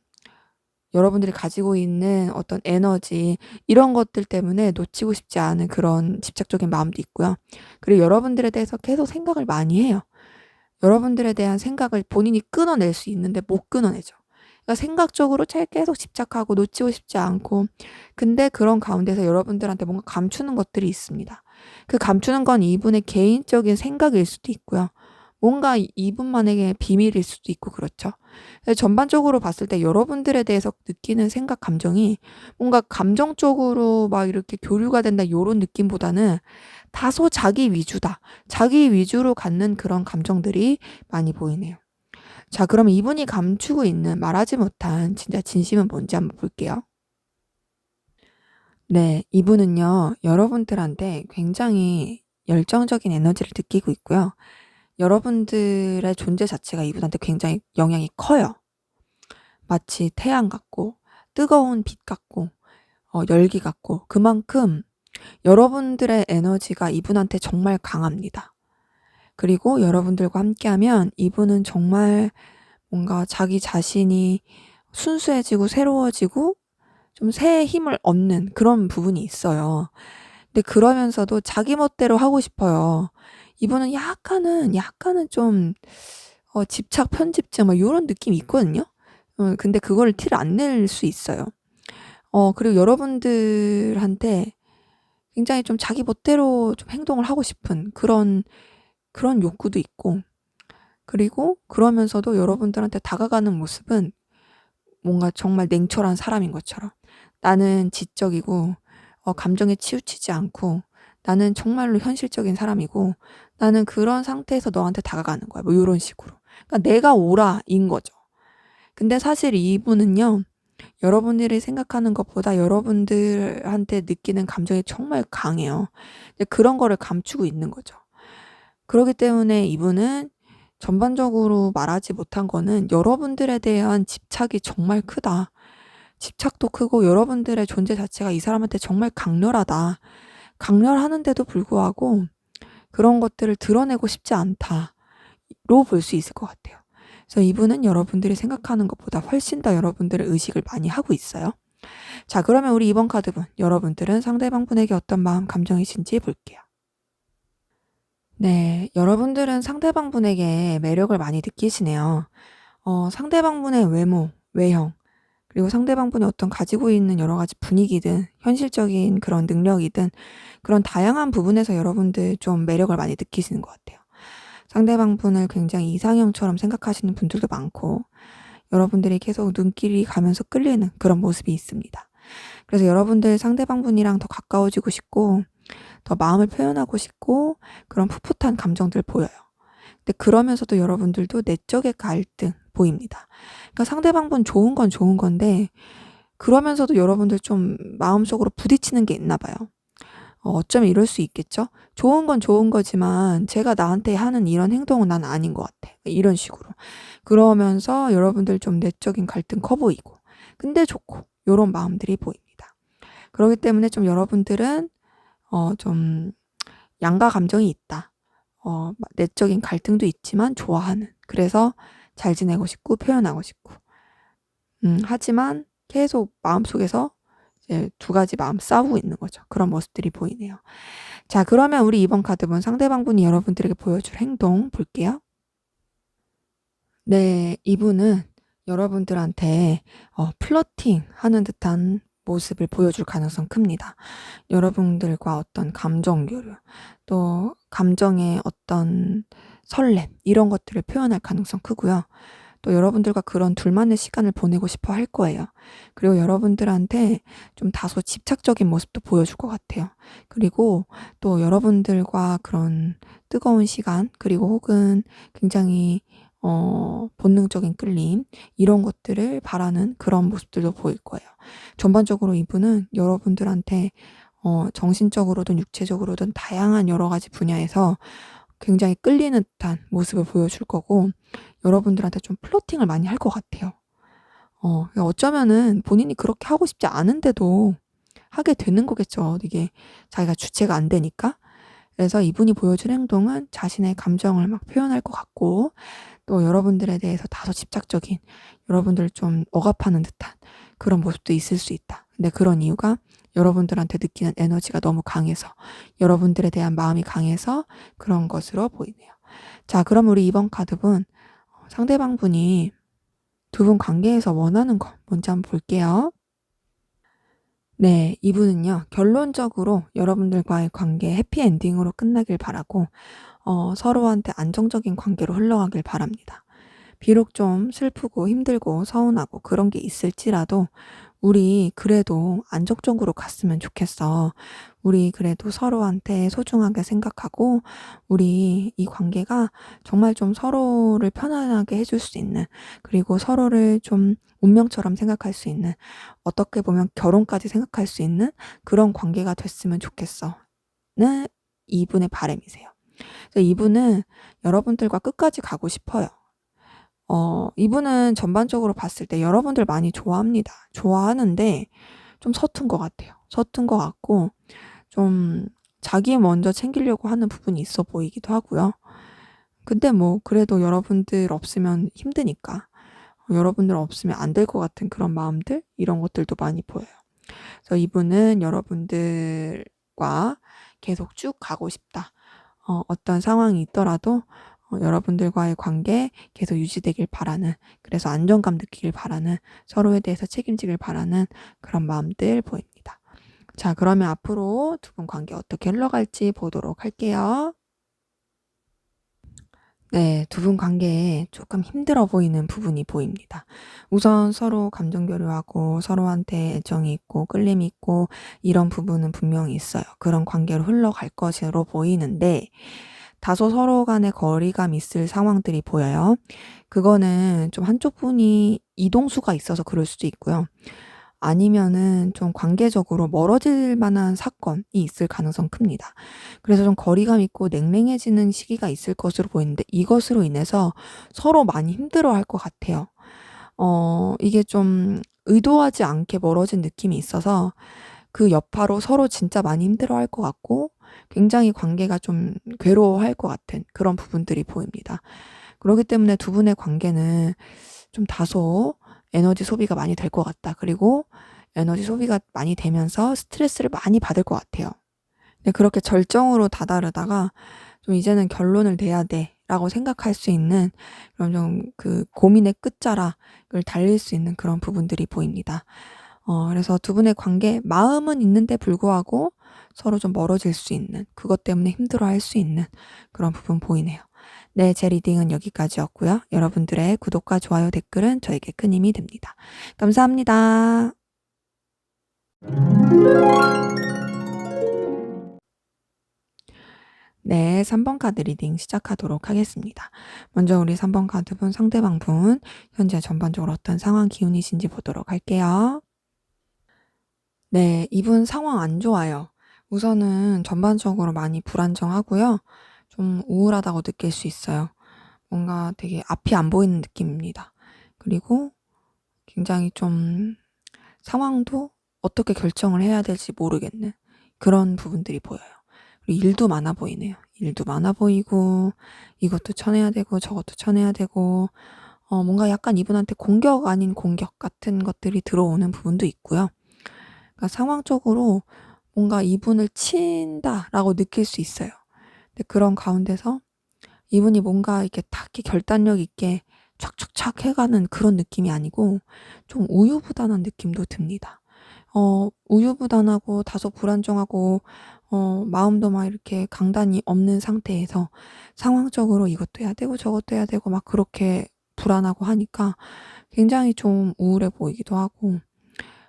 여러분들이 가지고 있는 어떤 에너지 이런 것들 때문에 놓치고 싶지 않은 그런 집착적인 마음도 있고요. 그리고 여러분들에 대해서 계속 생각을 많이 해요. 여러분들에 대한 생각을 본인이 끊어낼 수 있는데 못 끊어내죠. 그러니까 생각적으로 계속 집착하고 놓치고 싶지 않고, 근데 그런 가운데서 여러분들한테 뭔가 감추는 것들이 있습니다. 그 감추는 건 이분의 개인적인 생각일 수도 있고요. 뭔가 이분만에게 비밀일 수도 있고 그렇죠. 전반적으로 봤을 때 여러분들에 대해서 느끼는 생각, 감정이 뭔가 감정적으로 막 이렇게 교류가 된다 요런 느낌보다는 다소 자기 위주다. 자기 위주로 갖는 그런 감정들이 많이 보이네요. 자, 그러면 이분이 감추고 있는 말하지 못한 진짜 진심은 뭔지 한번 볼게요. 네, 이분은요, 여러분들한테 굉장히 열정적인 에너지를 느끼고 있고요. 여러분들의 존재 자체가 이분한테 굉장히 영향이 커요. 마치 태양 같고, 뜨거운 빛 같고, 열기 같고 그만큼 여러분들의 에너지가 이분한테 정말 강합니다. 그리고 여러분들과 함께하면 이분은 정말 뭔가 자기 자신이 순수해지고 새로워지고 좀 새의 힘을 얻는 그런 부분이 있어요. 근데 그러면서도 자기 멋대로 하고 싶어요. 이분은 약간은 좀 집착 편집증 막 요런 느낌이 있거든요. 근데 그거를 티를 안 낼 수 있어요. 그리고 여러분들한테 굉장히 좀 자기 멋대로 좀 행동을 하고 싶은 그런 욕구도 있고, 그리고 그러면서도 여러분들한테 다가가는 모습은 뭔가 정말 냉철한 사람인 것처럼, 나는 지적이고 감정에 치우치지 않고 나는 정말로 현실적인 사람이고 나는 그런 상태에서 너한테 다가가는 거야. 뭐 이런 식으로. 그러니까 내가 오라인 거죠. 근데 사실 이분은요, 여러분들이 생각하는 것보다 여러분들한테 느끼는 감정이 정말 강해요. 근데 그런 거를 감추고 있는 거죠. 그렇기 때문에 이분은 전반적으로 말하지 못한 거는 여러분들에 대한 집착이 정말 크다. 집착도 크고 여러분들의 존재 자체가 이 사람한테 정말 강렬하다. 강렬하는데도 불구하고 그런 것들을 드러내고 싶지 않다로 볼 수 있을 것 같아요. 그래서 이분은 여러분들이 생각하는 것보다 훨씬 더 여러분들의 의식을 많이 하고 있어요. 자, 그러면 우리 이번 카드분, 여러분들은 상대방분에게 어떤 마음, 감정이신지 볼게요. 네, 여러분들은 상대방분에게 매력을 많이 느끼시네요. 상대방분의 외모, 외형, 그리고 상대방분이 어떤 가지고 있는 여러 가지 분위기든 현실적인 그런 능력이든 그런 다양한 부분에서 여러분들 좀 매력을 많이 느끼시는 것 같아요. 상대방분을 굉장히 이상형처럼 생각하시는 분들도 많고 여러분들이 계속 눈길이 가면서 끌리는 그런 모습이 있습니다. 그래서 여러분들 상대방분이랑 더 가까워지고 싶고 더 마음을 표현하고 싶고 그런 풋풋한 감정들 보여요. 근데 그러면서도 여러분들도 내적의 갈등 보입니다. 그러니까 상대방분 좋은 건 좋은 건데 그러면서도 여러분들 좀 마음속으로 부딪히는 게 있나 봐요. 어쩌면 이럴 수 있겠죠? 좋은 건 좋은 거지만 제가 나한테 하는 이런 행동은 난 아닌 것 같아. 이런 식으로. 그러면서 여러분들 좀 내적인 갈등 커 보이고 근데 좋고 요런 마음들이 보입니다. 그렇기 때문에 좀 여러분들은 좀 양가 감정이 있다. 내적인 갈등도 있지만 좋아하는. 그래서 잘 지내고 싶고 표현하고 싶고. 하지만 계속 마음속에서 이제 두 가지 마음 싸우고 있는 거죠. 그런 모습들이 보이네요. 자, 그러면 우리 이번 카드본 상대방분이 여러분들에게 보여줄 행동 볼게요. 네, 이분은 여러분들한테 플러팅 하는 듯한 모습을 보여줄 가능성 큽니다. 여러분들과 어떤 감정 교류, 또 감정의 어떤 설렘, 이런 것들을 표현할 가능성 크고요. 또 여러분들과 그런 둘만의 시간을 보내고 싶어 할 거예요. 그리고 여러분들한테 좀 다소 집착적인 모습도 보여줄 것 같아요. 그리고 또 여러분들과 그런 뜨거운 시간, 그리고 혹은 굉장히 본능적인 끌림, 이런 것들을 바라는 그런 모습들도 보일 거예요. 전반적으로 이분은 여러분들한테 정신적으로든 육체적으로든 다양한 여러 가지 분야에서 굉장히 끌리는 듯한 모습을 보여줄 거고 여러분들한테 좀 플러팅을 많이 할 것 같아요. 어쩌면은 본인이 그렇게 하고 싶지 않은데도 하게 되는 거겠죠. 이게 자기가 주체가 안 되니까. 그래서 이분이 보여준 행동은 자신의 감정을 막 표현할 것 같고 또 여러분들에 대해서 다소 집착적인, 여러분들을 좀 억압하는 듯한 그런 모습도 있을 수 있다. 근데 그런 이유가 여러분들한테 느끼는 에너지가 너무 강해서, 여러분들에 대한 마음이 강해서 그런 것으로 보이네요. 자, 그럼 우리 이번 카드분, 상대방분이 두 분 관계에서 원하는 거 뭔지 한번 볼게요. 네, 이분은요, 결론적으로 여러분들과의 관계 해피엔딩으로 끝나길 바라고 서로한테 안정적인 관계로 흘러가길 바랍니다. 비록 좀 슬프고 힘들고 서운하고 그런 게 있을지라도 우리 그래도 안정적으로 갔으면 좋겠어. 우리 그래도 서로한테 소중하게 생각하고 우리 이 관계가 정말 좀 서로를 편안하게 해줄 수 있는, 그리고 서로를 좀 운명처럼 생각할 수 있는, 어떻게 보면 결혼까지 생각할 수 있는 그런 관계가 됐으면 좋겠어. 는 이분의 바람이세요. 그래서 이분은 여러분들과 끝까지 가고 싶어요. 이분은 전반적으로 봤을 때 여러분들 많이 좋아합니다. 좋아하는데 좀 서툰 것 같아요. 서툰 것 같고 좀 자기 먼저 챙기려고 하는 부분이 있어 보이기도 하고요. 근데 뭐 그래도 여러분들 없으면 힘드니까 여러분들 없으면 안 될 것 같은 그런 마음들 이런 것들도 많이 보여요. 그래서 이분은 여러분들과 계속 쭉 가고 싶다. 어떤 상황이 있더라도 여러분들과의 관계 계속 유지되길 바라는, 그래서 안정감 느끼길 바라는, 서로에 대해서 책임지길 바라는 그런 마음들 보입니다. 자, 그러면 앞으로 두 분 관계 어떻게 흘러갈지 보도록 할게요. 네, 두 분 관계에 조금 힘들어 보이는 부분이 보입니다. 우선 서로 감정 교류하고 서로한테 애정이 있고 끌림이 있고 이런 부분은 분명히 있어요. 그런 관계로 흘러갈 것으로 보이는데 다소 서로 간에 거리감 있을 상황들이 보여요. 그거는 좀 한쪽 분이 이동수가 있어서 그럴 수도 있고요. 아니면은 좀 관계적으로 멀어질 만한 사건이 있을 가능성 큽니다. 그래서 좀 거리감 있고 냉랭해지는 시기가 있을 것으로 보이는데 이것으로 인해서 서로 많이 힘들어할 것 같아요. 이게 좀 의도하지 않게 멀어진 느낌이 있어서 그 여파로 서로 진짜 많이 힘들어할 것 같고 굉장히 관계가 좀 괴로워할 것 같은 그런 부분들이 보입니다. 그렇기 때문에 두 분의 관계는 좀 다소 에너지 소비가 많이 될 것 같다. 그리고 에너지 소비가 많이 되면서 스트레스를 많이 받을 것 같아요. 근데 그렇게 절정으로 다다르다가 좀 이제는 결론을 내야 돼라고 생각할 수 있는 그런 좀 그 고민의 끝자락을 달릴 수 있는 그런 부분들이 보입니다. 그래서 두 분의 관계 마음은 있는데 불구하고 서로 좀 멀어질 수 있는 그것 때문에 힘들어할 수 있는 그런 부분 보이네요. 네, 제 리딩은 여기까지였고요. 여러분들의 구독과 좋아요, 댓글은 저에게 큰 힘이 됩니다. 감사합니다. 네, 3번 카드 리딩 시작하도록 하겠습니다. 먼저 우리 3번 카드분 상대방분 현재 전반적으로 어떤 상황 기운이신지 보도록 할게요. 네, 이분 상황 안 좋아요. 우선은 전반적으로 많이 불안정하고요. 좀 우울하다고 느낄 수 있어요. 뭔가 되게 앞이 안 보이는 느낌입니다. 그리고 굉장히 좀 상황도 어떻게 결정을 해야 될지 모르겠는 그런 부분들이 보여요. 그리고 일도 많아 보이네요. 일도 많아 보이고 이것도 쳐내야 되고 저것도 쳐내야 되고 뭔가 약간 이분한테 공격 아닌 공격 같은 것들이 들어오는 부분도 있고요. 그러니까 상황적으로 뭔가 이분을 친다라고 느낄 수 있어요. 근데 그런 가운데서 이분이 뭔가 이렇게 딱 이렇게 결단력 있게 촥촥촥 해가는 그런 느낌이 아니고 좀 우유부단한 느낌도 듭니다. 우유부단하고 다소 불안정하고 마음도 막 이렇게 강단이 없는 상태에서 상황적으로 이것도 해야 되고 저것도 해야 되고 막 그렇게 불안하고 하니까 굉장히 좀 우울해 보이기도 하고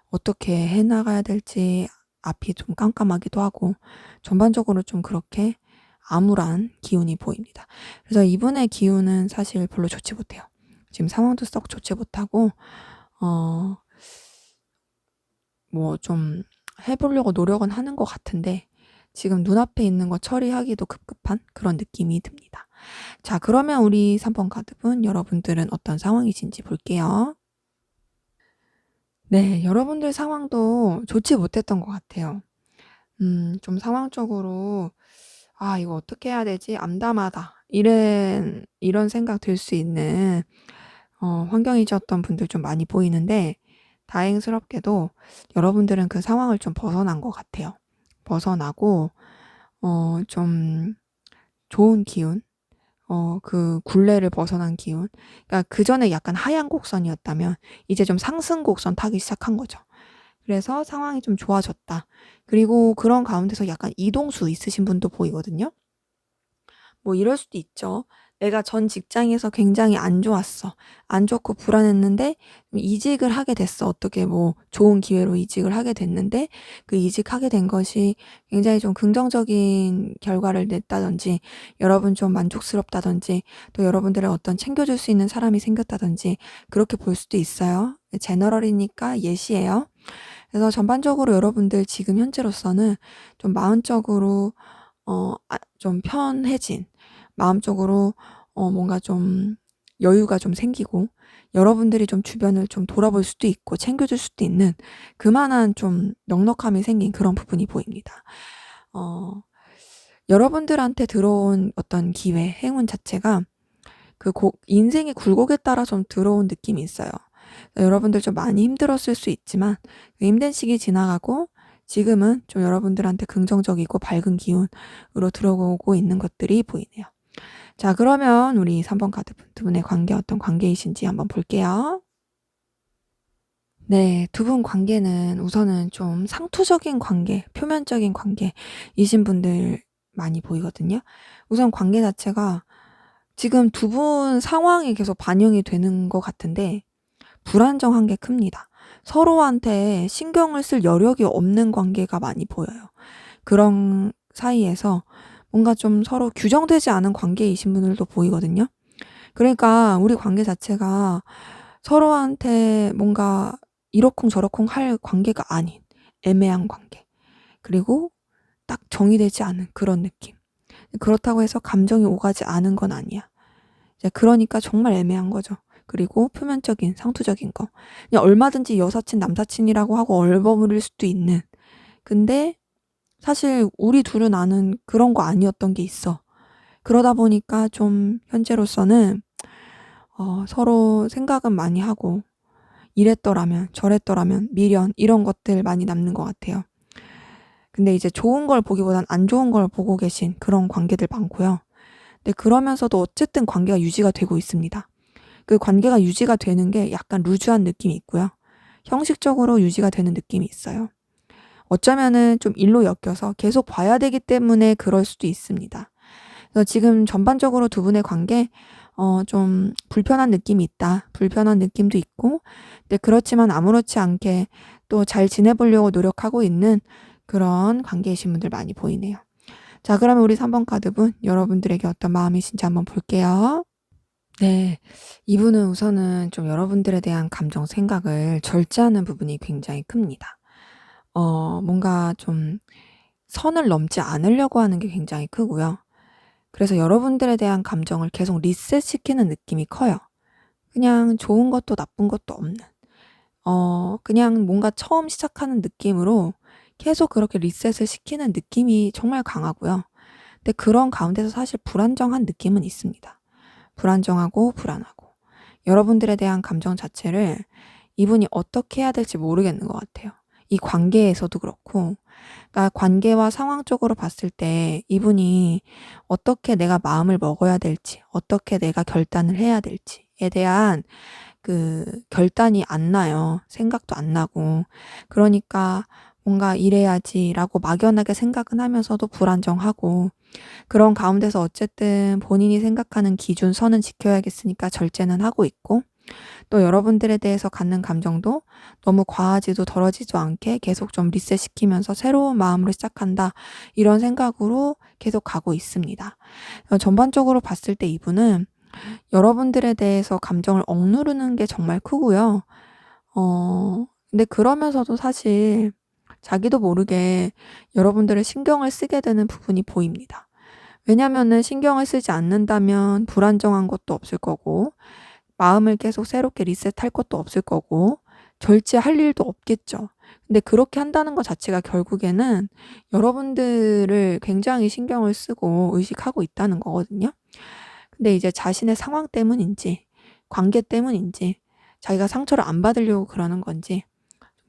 어떻게 해 나가야 될지 앞이 좀 깜깜하기도 하고 전반적으로 좀 그렇게 암울한 기운이 보입니다. 그래서 이분의 기운은 사실 별로 좋지 못해요. 지금 상황도 썩 좋지 못하고 뭐 좀 해보려고 노력은 하는 것 같은데 지금 눈앞에 있는 거 처리하기도 급급한 그런 느낌이 듭니다. 자, 그러면 우리 3번 카드분 여러분들은 어떤 상황이신지 볼게요. 네, 여러분들 상황도 좋지 못했던 것 같아요. 좀 상황적으로 이거 어떻게 해야 되지? 암담하다. 이런 생각 들 수 있는 환경이셨던 분들 좀 많이 보이는데 다행스럽게도 여러분들은 그 상황을 좀 벗어난 것 같아요. 벗어나고 좀 좋은 기운, 그 굴레를 벗어난 기운. 그러니까 그전에 약간 하향 곡선이었다면 이제 좀 상승 곡선 타기 시작한 거죠. 그래서 상황이 좀 좋아졌다. 그리고 그런 가운데서 약간 이동수 있으신 분도 보이거든요. 뭐 이럴 수도 있죠. 내가 전 직장에서 굉장히 안 좋았어. 안 좋고 불안했는데 이직을 하게 됐어. 어떻게 뭐 좋은 기회로 이직을 하게 됐는데 그 이직하게 된 것이 굉장히 좀 긍정적인 결과를 냈다든지 여러분 좀 만족스럽다든지 또 여러분들의 어떤 챙겨줄 수 있는 사람이 생겼다든지 그렇게 볼 수도 있어요. 제너럴이니까 예시예요. 그래서 전반적으로 여러분들 지금 현재로서는 좀 마음적으로 좀 편해진 마음적으로 뭔가 좀 여유가 좀 생기고 여러분들이 좀 주변을 좀 돌아볼 수도 있고 챙겨줄 수도 있는 그만한 좀 넉넉함이 생긴 그런 부분이 보입니다. 여러분들한테 들어온 어떤 기회, 행운 자체가 인생의 굴곡에 따라 좀 들어온 느낌이 있어요. 여러분들 좀 많이 힘들었을 수 있지만 그 힘든 시기 지나가고 지금은 좀 여러분들한테 긍정적이고 밝은 기운으로 들어오고 있는 것들이 보이네요. 자, 그러면 우리 3번 카드 두 분의 관계 어떤 관계이신지 한번 볼게요. 네, 두 분 관계는 우선은 좀 상투적인 관계, 표면적인 관계이신 분들 많이 보이거든요. 우선 관계 자체가 지금 두 분 상황이 계속 반영이 되는 것 같은데 불안정한 게 큽니다. 서로한테 신경을 쓸 여력이 없는 관계가 많이 보여요. 그런 사이에서 뭔가 좀 서로 규정되지 않은 관계이신 분들도 보이거든요. 그러니까 우리 관계 자체가 서로한테 뭔가 이러쿵저러쿵 할 관계가 아닌 애매한 관계. 그리고 딱 정의되지 않은 그런 느낌. 그렇다고 해서 감정이 오가지 않은 건 아니야. 이제 그러니까 정말 애매한 거죠. 그리고 표면적인 상투적인 거. 그냥 얼마든지 여사친 남사친이라고 하고 얼버무릴 수도 있는. 근데 사실 우리 둘은 아는 그런 거 아니었던 게 있어. 그러다 보니까 좀 현재로서는 서로 생각은 많이 하고 이랬더라면 저랬더라면 미련 이런 것들 많이 남는 것 같아요. 근데 이제 좋은 걸 보기보단 안 좋은 걸 보고 계신 그런 관계들 많고요. 근데 그러면서도 어쨌든 관계가 유지가 되고 있습니다. 그 관계가 유지가 되는 게 약간 루즈한 느낌이 있고요. 형식적으로 유지가 되는 느낌이 있어요. 어쩌면은 좀 일로 엮여서 계속 봐야 되기 때문에 그럴 수도 있습니다. 그래서 지금 전반적으로 두 분의 관계 좀 불편한 느낌이 있다. 불편한 느낌도 있고 근데 그렇지만 아무렇지 않게 또 잘 지내보려고 노력하고 있는 그런 관계이신 분들 많이 보이네요. 자, 그러면 우리 3번 카드분 여러분들에게 어떤 마음이신지 한번 볼게요. 네. 이분은 우선은 좀 여러분들에 대한 감정 생각을 절제하는 부분이 굉장히 큽니다. 뭔가 좀 선을 넘지 않으려고 하는 게 굉장히 크고요. 그래서 여러분들에 대한 감정을 계속 리셋시키는 느낌이 커요. 그냥 좋은 것도 나쁜 것도 없는. 그냥 뭔가 처음 시작하는 느낌으로 계속 그렇게 리셋을 시키는 느낌이 정말 강하고요. 근데 그런 가운데서 사실 불안정한 느낌은 있습니다. 불안정하고 불안하고. 여러분들에 대한 감정 자체를 이분이 어떻게 해야 될지 모르겠는 것 같아요. 이 관계에서도 그렇고, 그러니까 관계와 상황적으로 봤을 때 이분이 어떻게 내가 마음을 먹어야 될지, 어떻게 내가 결단을 해야 될지에 대한 그 결단이 안 나요. 생각도 안 나고. 그러니까 뭔가 이래야지라고 막연하게 생각은 하면서도 불안정하고 그런 가운데서 어쨌든 본인이 생각하는 기준 선은 지켜야겠으니까 절제는 하고 있고 또 여러분들에 대해서 갖는 감정도 너무 과하지도 덜어지도 않게 계속 좀 리셋시키면서 새로운 마음으로 시작한다 이런 생각으로 계속 가고 있습니다. 전반적으로 봤을 때 이분은 여러분들에 대해서 감정을 억누르는 게 정말 크고요. 근데 그러면서도 사실 자기도 모르게 여러분들의 신경을 쓰게 되는 부분이 보입니다. 왜냐면은 신경을 쓰지 않는다면 불안정한 것도 없을 거고, 마음을 계속 새롭게 리셋할 것도 없을 거고, 절제할 일도 없겠죠. 근데 그렇게 한다는 것 자체가 결국에는 여러분들을 굉장히 신경을 쓰고 의식하고 있다는 거거든요. 근데 이제 자신의 상황 때문인지, 관계 때문인지, 자기가 상처를 안 받으려고 그러는 건지,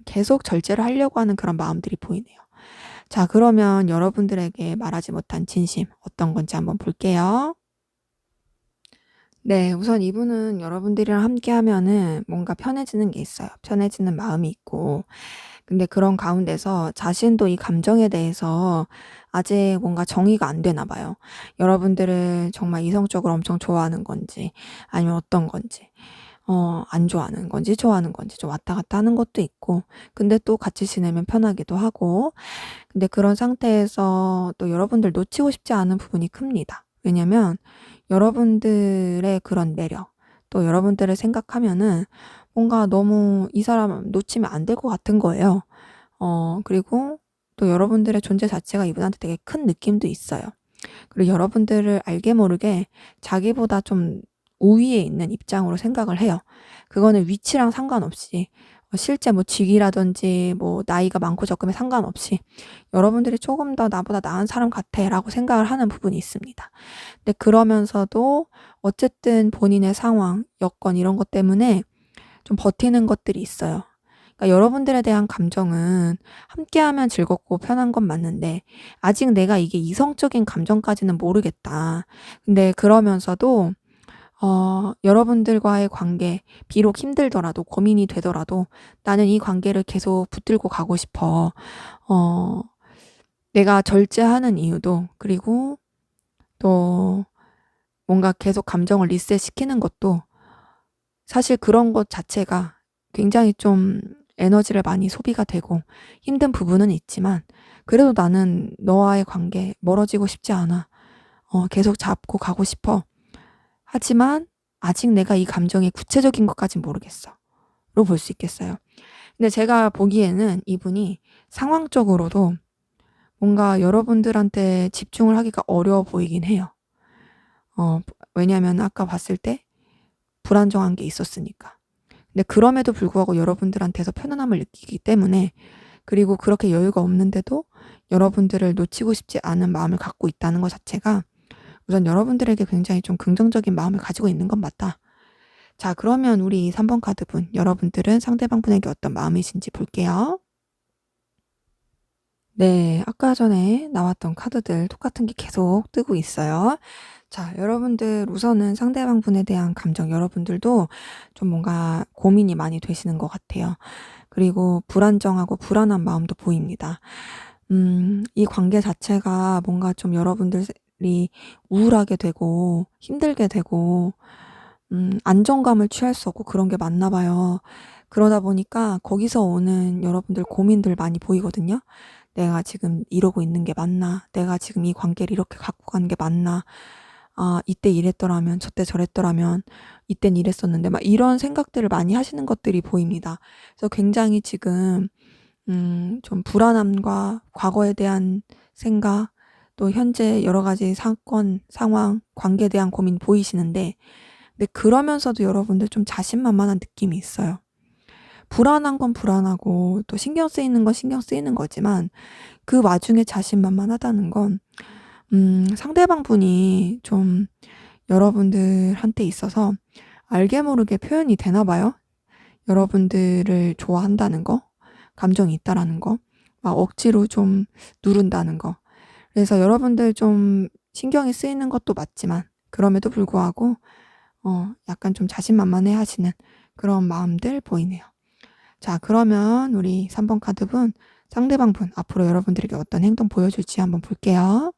계속 절제를 하려고 하는 그런 마음들이 보이네요. 자, 그러면 여러분들에게 말하지 못한 진심 어떤 건지 한번 볼게요. 네, 우선 이분은 여러분들이랑 함께 하면은 뭔가 편해지는 게 있어요. 편해지는 마음이 있고. 근데 그런 가운데서 자신도 이 감정에 대해서 아직 뭔가 정의가 안 되나 봐요. 여러분들을 정말 이성적으로 엄청 좋아하는 건지 아니면 어떤 건지. 안 좋아하는 건지 좋아하는 건지 좀 왔다 갔다 하는 것도 있고 근데 또 같이 지내면 편하기도 하고 근데 그런 상태에서 또 여러분들 놓치고 싶지 않은 부분이 큽니다. 왜냐면 여러분들의 그런 매력 또 여러분들을 생각하면은 뭔가 너무 이 사람 놓치면 안 될 것 같은 거예요. 그리고 또 여러분들의 존재 자체가 이분한테 되게 큰 느낌도 있어요. 그리고 여러분들을 알게 모르게 자기보다 좀 우위에 있는 입장으로 생각을 해요. 그거는 위치랑 상관없이 실제 뭐 직위라든지 뭐 나이가 많고 적음에 상관없이 여러분들이 조금 더 나보다 나은 사람 같아라고 생각을 하는 부분이 있습니다. 근데 그러면서도 어쨌든 본인의 상황, 여건 이런 것 때문에 좀 버티는 것들이 있어요. 그러니까 여러분들에 대한 감정은 함께하면 즐겁고 편한 건 맞는데 아직 내가 이게 이성적인 감정까지는 모르겠다. 근데 그러면서도 여러분들과의 관계 비록 힘들더라도 고민이 되더라도 나는 이 관계를 계속 붙들고 가고 싶어. 어 내가 절제하는 이유도 그리고 또 뭔가 계속 감정을 리셋시키는 것도 사실 그런 것 자체가 굉장히 좀 에너지를 많이 소비가 되고 힘든 부분은 있지만 그래도 나는 너와의 관계 멀어지고 싶지 않아. 계속 잡고 가고 싶어. 하지만 아직 내가 이 감정이 구체적인 것까진 모르겠어. 로 볼 수 있겠어요. 근데 제가 보기에는 이분이 상황적으로도 뭔가 여러분들한테 집중을 하기가 어려워 보이긴 해요. 왜냐면 아까 봤을 때 불안정한 게 있었으니까. 근데 그럼에도 불구하고 여러분들한테서 편안함을 느끼기 때문에 그리고 그렇게 여유가 없는데도 여러분들을 놓치고 싶지 않은 마음을 갖고 있다는 것 자체가 우선 여러분들에게 굉장히 좀 긍정적인 마음을 가지고 있는 건 맞다. 자, 그러면 우리 3번 카드분, 여러분들은 상대방 분에게 어떤 마음이신지 볼게요. 네, 아까 전에 나왔던 카드들 똑같은 게 계속 뜨고 있어요. 자, 여러분들 우선은 상대방 분에 대한 감정 여러분들도 좀 뭔가 고민이 많이 되시는 것 같아요. 그리고 불안정하고 불안한 마음도 보입니다. 이 관계 자체가 뭔가 좀 여러분들이 우울하게 되고 힘들게 되고 안정감을 취할 수 없고 그런 게 맞나 봐요. 그러다 보니까 거기서 오는 여러분들 고민들 많이 보이거든요. 내가 지금 이러고 있는 게 맞나? 내가 지금 이 관계를 이렇게 갖고 가는 게 맞나? 아, 이때 이랬더라면, 저때 저랬더라면, 이땐 이랬었는데, 막 이런 생각들을 많이 하시는 것들이 보입니다. 그래서 굉장히 지금, 좀 불안함과 과거에 대한 생각, 또 현재 여러 가지 사건, 상황, 관계에 대한 고민 보이시는데, 근데 그러면서도 여러분들 좀 자신만만한 느낌이 있어요. 불안한 건 불안하고 또 신경 쓰이는 건 신경 쓰이는 거지만 그 와중에 자신만만하다는 건 상대방 분이 좀 여러분들한테 있어서 알게 모르게 표현이 되나 봐요. 여러분들을 좋아한다는 거, 감정이 있다라는 거, 막 억지로 좀 누른다는 거. 그래서 여러분들 좀 신경이 쓰이는 것도 맞지만 그럼에도 불구하고 약간 좀 자신만만해 하시는 그런 마음들 보이네요. 자, 그러면 우리 3번 카드분, 상대방 분, 앞으로 여러분들에게 어떤 행동 보여줄지 한번 볼게요.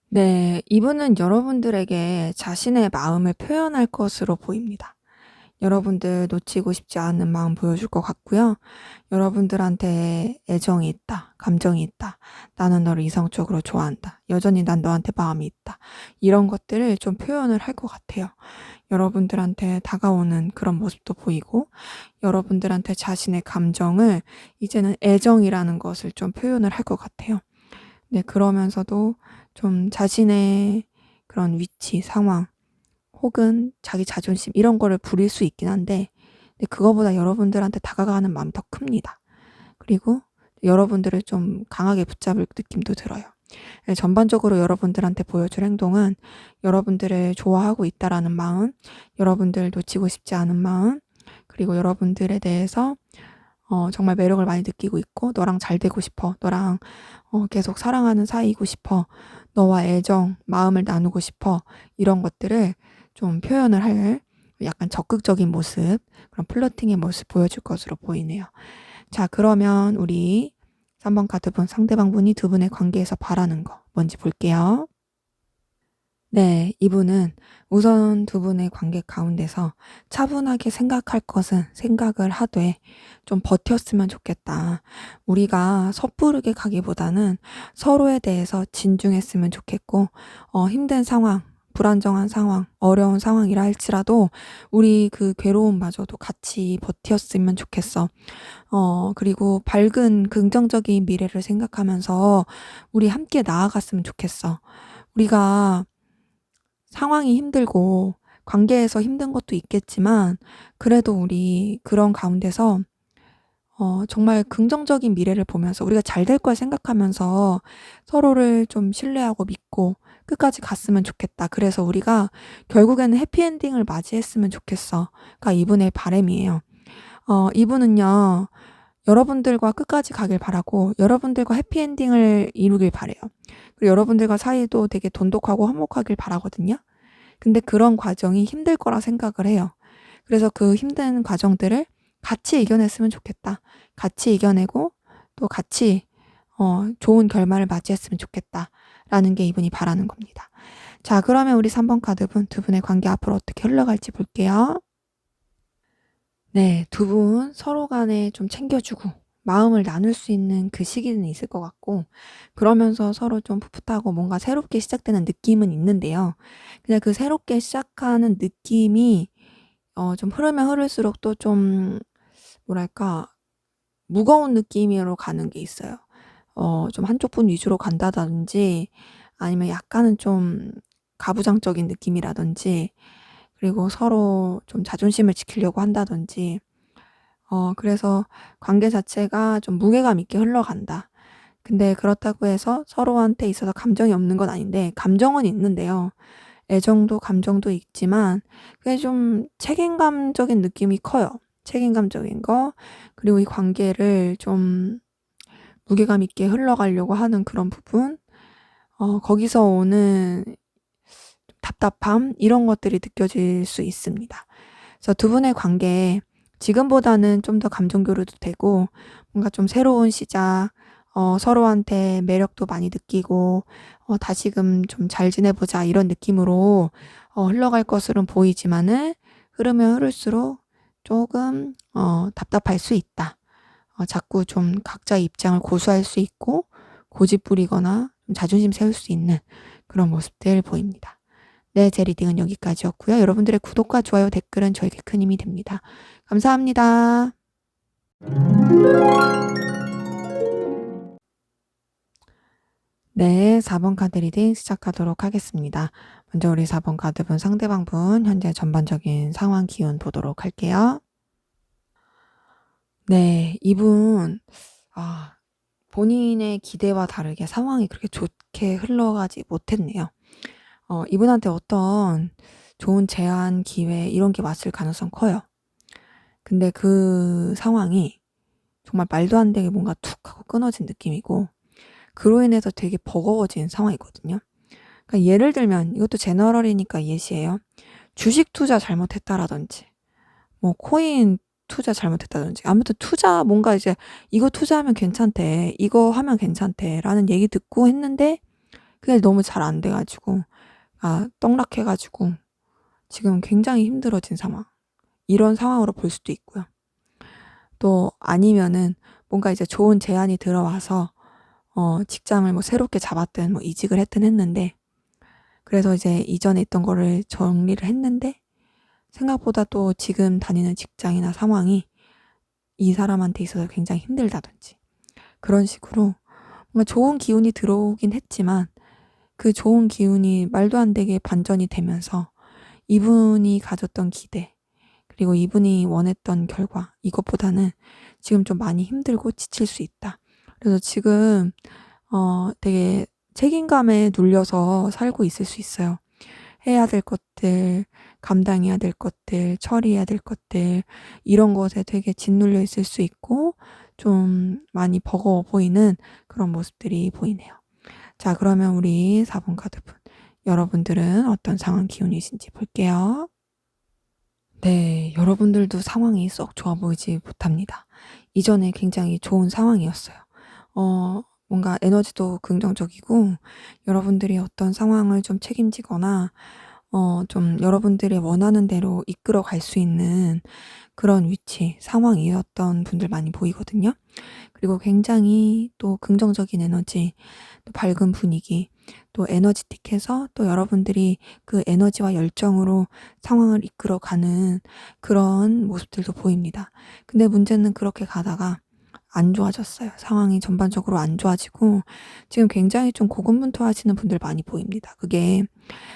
네, 이분은 여러분들에게 자신의 마음을 표현할 것으로 보입니다. 여러분들 놓치고 싶지 않은 마음 보여줄 것 같고요. 여러분들한테 애정이 있다, 감정이 있다, 나는 너를 이성적으로 좋아한다, 여전히 난 너한테 마음이 있다, 이런 것들을 좀 표현을 할 것 같아요. 여러분들한테 다가오는 그런 모습도 보이고 여러분들한테 자신의 감정을 이제는 애정이라는 것을 좀 표현을 할 것 같아요. 네, 그러면서도 좀 자신의 그런 위치, 상황 혹은 자기 자존심 이런 거를 부릴 수 있긴 한데 근데 그거보다 여러분들한테 다가가는 마음이 더 큽니다. 그리고 여러분들을 좀 강하게 붙잡을 느낌도 들어요. 네, 전반적으로 여러분들한테 보여줄 행동은 여러분들을 좋아하고 있다라는 마음, 여러분들 놓치고 싶지 않은 마음, 그리고 여러분들에 대해서 정말 매력을 많이 느끼고 있고 너랑 잘 되고 싶어, 너랑 계속 사랑하는 사이이고 싶어, 너와 애정, 마음을 나누고 싶어, 이런 것들을 좀 표현을 할 약간 적극적인 모습, 그런 플러팅의 모습 보여줄 것으로 보이네요. 자, 그러면 우리 3번 카드분 상대방 분이 두 분의 관계에서 바라는 거 뭔지 볼게요. 네, 이분은 우선 두 분의 관계 가운데서 차분하게 생각할 것은 생각을 하되 좀 버텼으면 좋겠다. 우리가 섣부르게 가기보다는 서로에 대해서 진중했으면 좋겠고, 힘든 상황, 불안정한 상황, 어려운 상황이라 할지라도 우리 그 괴로움마저도 같이 버텼으면 좋겠어. 그리고 밝은 긍정적인 미래를 생각하면서 우리 함께 나아갔으면 좋겠어. 우리가 상황이 힘들고 관계에서 힘든 것도 있겠지만 그래도 우리 그런 가운데서 정말 긍정적인 미래를 보면서 우리가 잘 될 걸 생각하면서 서로를 좀 신뢰하고 믿고 끝까지 갔으면 좋겠다. 그래서 우리가 결국에는 해피엔딩을 맞이했으면 좋겠어가 이분의 바람이에요. 이분은요, 여러분들과 끝까지 가길 바라고 여러분들과 해피엔딩을 이루길 바래요. 그리고 여러분들과 사이도 되게 돈독하고 화목하길 바라거든요. 근데 그런 과정이 힘들 거라 생각을 해요. 그래서 그 힘든 과정들을 같이 이겨냈으면 좋겠다. 같이 이겨내고 또 같이 좋은 결말을 맞이했으면 좋겠다라는 게 이분이 바라는 겁니다. 자, 그러면 우리 3번 카드분 두 분의 관계 앞으로 어떻게 흘러갈지 볼게요. 네, 두 분 서로 간에 좀 챙겨주고 마음을 나눌 수 있는 그 시기는 있을 것 같고 그러면서 서로 좀 풋풋하고 뭔가 새롭게 시작되는 느낌은 있는데요. 그냥 그 새롭게 시작하는 느낌이 좀 흐르면 흐를수록 또 좀 뭐랄까 무거운 느낌으로 가는 게 있어요. 좀 한쪽 분 위주로 간다든지 아니면 약간은 좀 가부장적인 느낌이라든지 그리고 서로 좀 자존심을 지키려고 한다든지 그래서 관계 자체가 좀 무게감 있게 흘러간다. 근데 그렇다고 해서 서로한테 있어서 감정이 없는 건 아닌데 감정은 있는데요. 애정도 감정도 있지만 그게 좀 책임감적인 느낌이 커요. 책임감적인 거 그리고 이 관계를 좀 무게감 있게 흘러가려고 하는 그런 부분 거기서 오는 답답함 이런 것들이 느껴질 수 있습니다. 그래서 두 분의 관계 지금보다는 좀 더 감정 교류도 되고 뭔가 좀 새로운 시작 서로한테 매력도 많이 느끼고 다시금 좀 잘 지내보자 이런 느낌으로 흘러갈 것으로는 보이지만은 흐르면 흐를수록 조금 답답할 수 있다. 자꾸 좀 각자의 입장을 고수할 수 있고 고집 부리거나 좀 자존심 세울 수 있는 그런 모습들 보입니다. 네, 제 리딩은 여기까지였고요. 여러분들의 구독과 좋아요, 댓글은 저에게 큰 힘이 됩니다. 감사합니다. 네, 4번 카드 리딩 시작하도록 하겠습니다. 먼저 우리 4번 카드분 상대방 분 현재 전반적인 상황 기운 보도록 할게요. 네, 이분 본인의 기대와 다르게 상황이 그렇게 좋게 흘러가지 못했네요. 이분한테 어떤 좋은 제안, 기회 이런 게 왔을 가능성 커요. 근데 그 상황이 정말 말도 안 되게 뭔가 툭 하고 끊어진 느낌이고 그로 인해서 되게 버거워진 상황이거든요. 그러니까 예를 들면 이것도 제너럴이니까 예시예요. 주식 투자 잘못했다라든지 뭐 코인 투자 잘못했다든지 아무튼 투자 뭔가 이제 이거 투자하면 괜찮대 이거 하면 괜찮대 라는 얘기 듣고 했는데 그게 너무 잘 안 돼가지고 떡락해가지고 지금 굉장히 힘들어진 상황 이런 상황으로 볼 수도 있고요. 또 아니면은 뭔가 이제 좋은 제안이 들어와서 직장을 뭐 새롭게 잡았든 뭐 이직을 했든 했는데 그래서 이제 이전에 있던 거를 정리를 했는데 생각보다 또 지금 다니는 직장이나 상황이 이 사람한테 있어서 굉장히 힘들다든지 그런 식으로 뭔가 좋은 기운이 들어오긴 했지만 그 좋은 기운이 말도 안 되게 반전이 되면서 이분이 가졌던 기대 그리고 이분이 원했던 결과 이것보다는 지금 좀 많이 힘들고 지칠 수 있다. 그래서 지금 되게 책임감에 눌려서 살고 있을 수 있어요. 해야 될 것들, 감당해야 될 것들, 처리해야 될 것들 이런 것에 되게 짓눌려 있을 수 있고 좀 많이 버거워 보이는 그런 모습들이 보이네요. 자, 그러면 우리 4번 카드분 여러분들은 어떤 상황 기운이신지 볼게요. 네, 여러분들도 상황이 썩 좋아 보이지 못합니다. 이전에 굉장히 좋은 상황이었어요. 뭔가 에너지도 긍정적이고 여러분들이 어떤 상황을 좀 책임지거나 좀 여러분들이 원하는 대로 이끌어 갈 수 있는 그런 위치, 상황이었던 분들 많이 보이거든요. 그리고 굉장히 또 긍정적인 에너지, 또 밝은 분위기, 또 에너지틱해서 또 여러분들이 그 에너지와 열정으로 상황을 이끌어가는 그런 모습들도 보입니다. 근데 문제는 그렇게 가다가 안 좋아졌어요. 상황이 전반적으로 안 좋아지고 지금 굉장히 좀 고군분투하시는 분들 많이 보입니다. 그게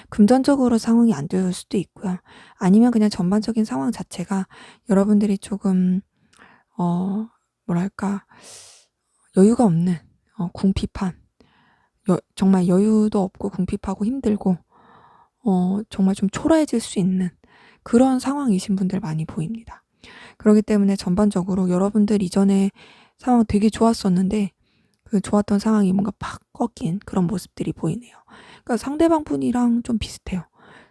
금전적으로 상황이 안 좋을 수도 있고요. 아니면 그냥 전반적인 상황 자체가 여러분들이 조금 뭐랄까 여유가 없는 궁핍한 정말 여유도 없고 궁핍하고 힘들고 정말 좀 초라해질 수 있는 그런 상황이신 분들 많이 보입니다. 그렇기 때문에 전반적으로 여러분들 이전에 상황 되게 좋았었는데 그 좋았던 상황이 뭔가 팍 꺾인 그런 모습들이 보이네요. 그러니까 상대방 분이랑 좀 비슷해요.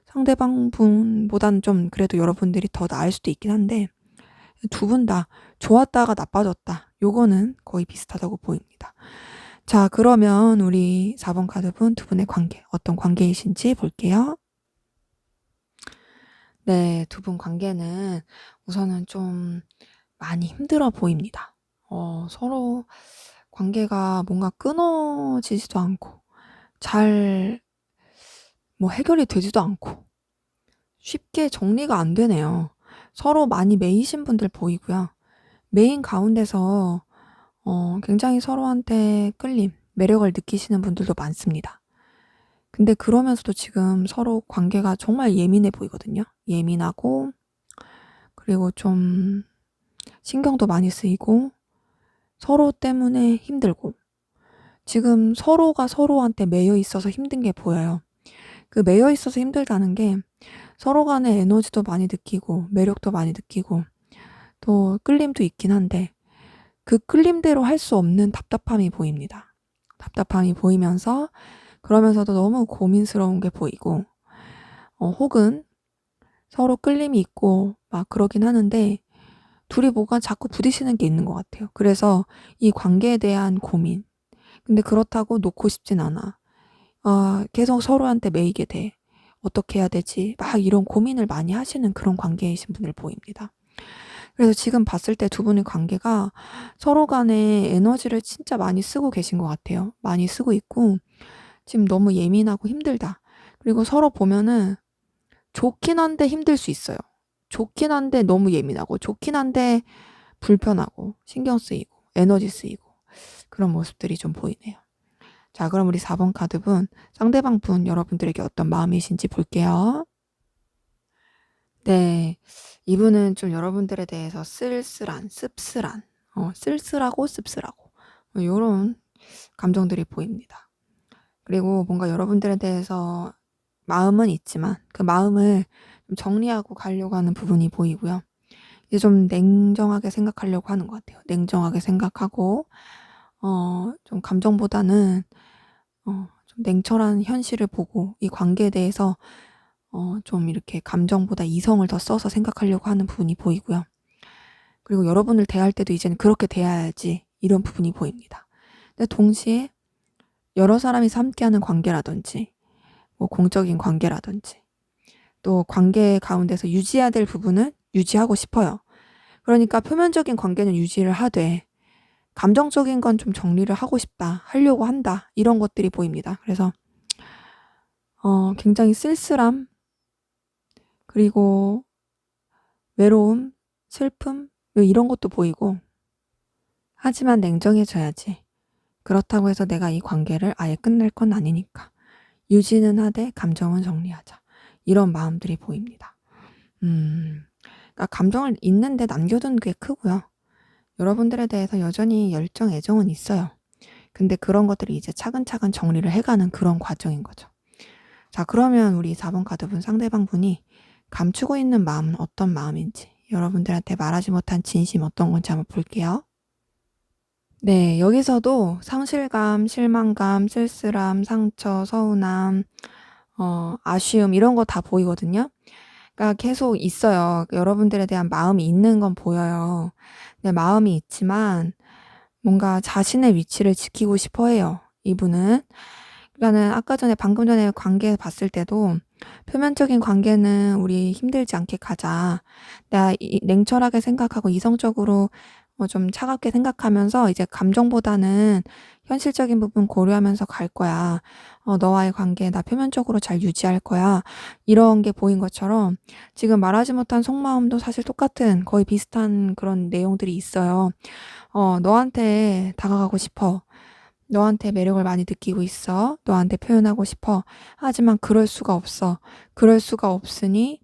상대방 분보다는 좀 그래도 여러분들이 더 나을 수도 있긴 한데 두 분 다 좋았다가 나빠졌다. 요거는 거의 비슷하다고 보입니다. 자, 그러면 우리 4번 카드분 두 분의 관계 어떤 관계이신지 볼게요. 네, 두 분 관계는 우선은 좀 많이 힘들어 보입니다. 서로 관계가 뭔가 끊어지지도 않고 잘 해결이 되지도 않고 쉽게 정리가 안 되네요. 서로 많이 매이신 분들 보이고요. 매인 가운데서 굉장히 서로한테 끌림, 매력을 느끼시는 분들도 많습니다. 근데 그러면서도 지금 서로 관계가 정말 예민해 보이거든요. 예민하고 그리고 좀 신경도 많이 쓰이고 서로 때문에 힘들고 지금 서로가 서로한테 매여 있어서 힘든 게 보여요. 그 매여 있어서 힘들다는 게 서로 간의 에너지도 많이 느끼고 매력도 많이 느끼고 또 끌림도 있긴 한데 그 끌림대로 할 수 없는 답답함이 보입니다. 답답함이 보이면서 그러면서도 너무 고민스러운 게 보이고 혹은 서로 끌림이 있고 막 그러긴 하는데 둘이 뭐가 자꾸 부딪히는 게 있는 것 같아요. 그래서 이 관계에 대한 고민. 근데 그렇다고 놓고 싶진 않아. 계속 서로한테 매이게 돼. 어떻게 해야 되지? 막 이런 고민을 많이 하시는 그런 관계이신 분들 보입니다. 그래서 지금 봤을 때 두 분의 관계가 서로 간에 에너지를 진짜 많이 쓰고 계신 것 같아요. 많이 쓰고 있고 지금 너무 예민하고 힘들다. 그리고 서로 보면은 좋긴 한데 힘들 수 있어요. 좋긴 한데 너무 예민하고 좋긴 한데 불편하고 신경 쓰이고 에너지 쓰이고 그런 모습들이 좀 보이네요. 자, 그럼 우리 4번 카드분 상대방 분 여러분들에게 어떤 마음이신지 볼게요. 네, 이분은 좀 여러분들에 대해서 쓸쓸한, 씁쓸한, 쓸쓸하고 씁쓸하고 요런 감정들이 보입니다. 그리고 뭔가 여러분들에 대해서 마음은 있지만 그 마음을 좀 정리하고 가려고 하는 부분이 보이고요. 이제 좀 냉정하게 생각하려고 하는 것 같아요. 냉정하게 생각하고 좀 감정보다는 좀 냉철한 현실을 보고 이 관계에 대해서 좀 이렇게 감정보다 이성을 더 써서 생각하려고 하는 부분이 보이고요. 그리고 여러분을 대할 때도 이제는 그렇게 대해야지 이런 부분이 보입니다. 근데 동시에 여러 사람이서 함께하는 관계라든지 공적인 관계라든지 또 관계 가운데서 유지해야 될 부분은 유지하고 싶어요. 그러니까 표면적인 관계는 유지를 하되 감정적인 건 좀 정리를 하고 싶다, 하려고 한다 이런 것들이 보입니다. 그래서 굉장히 쓸쓸함 그리고 외로움, 슬픔 이런 것도 보이고 하지만 냉정해져야지. 그렇다고 해서 내가 이 관계를 아예 끝낼 건 아니니까 유지는 하되 감정은 정리하자. 이런 마음들이 보입니다. 그러니까 감정을 있는데 남겨둔 게 크고요. 여러분들에 대해서 여전히 열정, 애정은 있어요. 근데 그런 것들이 이제 차근차근 정리를 해가는 그런 과정인 거죠. 자, 그러면 우리 4번 카드분 상대방 분이 감추고 있는 마음은 어떤 마음인지 여러분들한테 말하지 못한 진심 어떤 건지 한번 볼게요. 네, 여기서도 상실감, 실망감, 쓸쓸함, 상처, 서운함, 아쉬움 이런 거 다 보이거든요. 그러니까 계속 있어요. 여러분들에 대한 마음이 있는 건 보여요. 네, 마음이 있지만 뭔가 자신의 위치를 지키고 싶어 해요. 이분은. 그러니까는 아까 전에 방금 전에 관계 봤을 때도 표면적인 관계는 우리 힘들지 않게 가자. 내가 냉철하게 생각하고 이성적으로 좀 차갑게 생각하면서 이제 감정보다는 현실적인 부분 고려하면서 갈 거야. 너와의 관계 나 표면적으로 잘 유지할 거야. 이런 게 보인 것처럼 지금 말하지 못한 속마음도 사실 똑같은 거의 비슷한 그런 내용들이 있어요. 너한테 다가가고 싶어. 너한테 매력을 많이 느끼고 있어. 너한테 표현하고 싶어. 하지만 그럴 수가 없어. 그럴 수가 없으니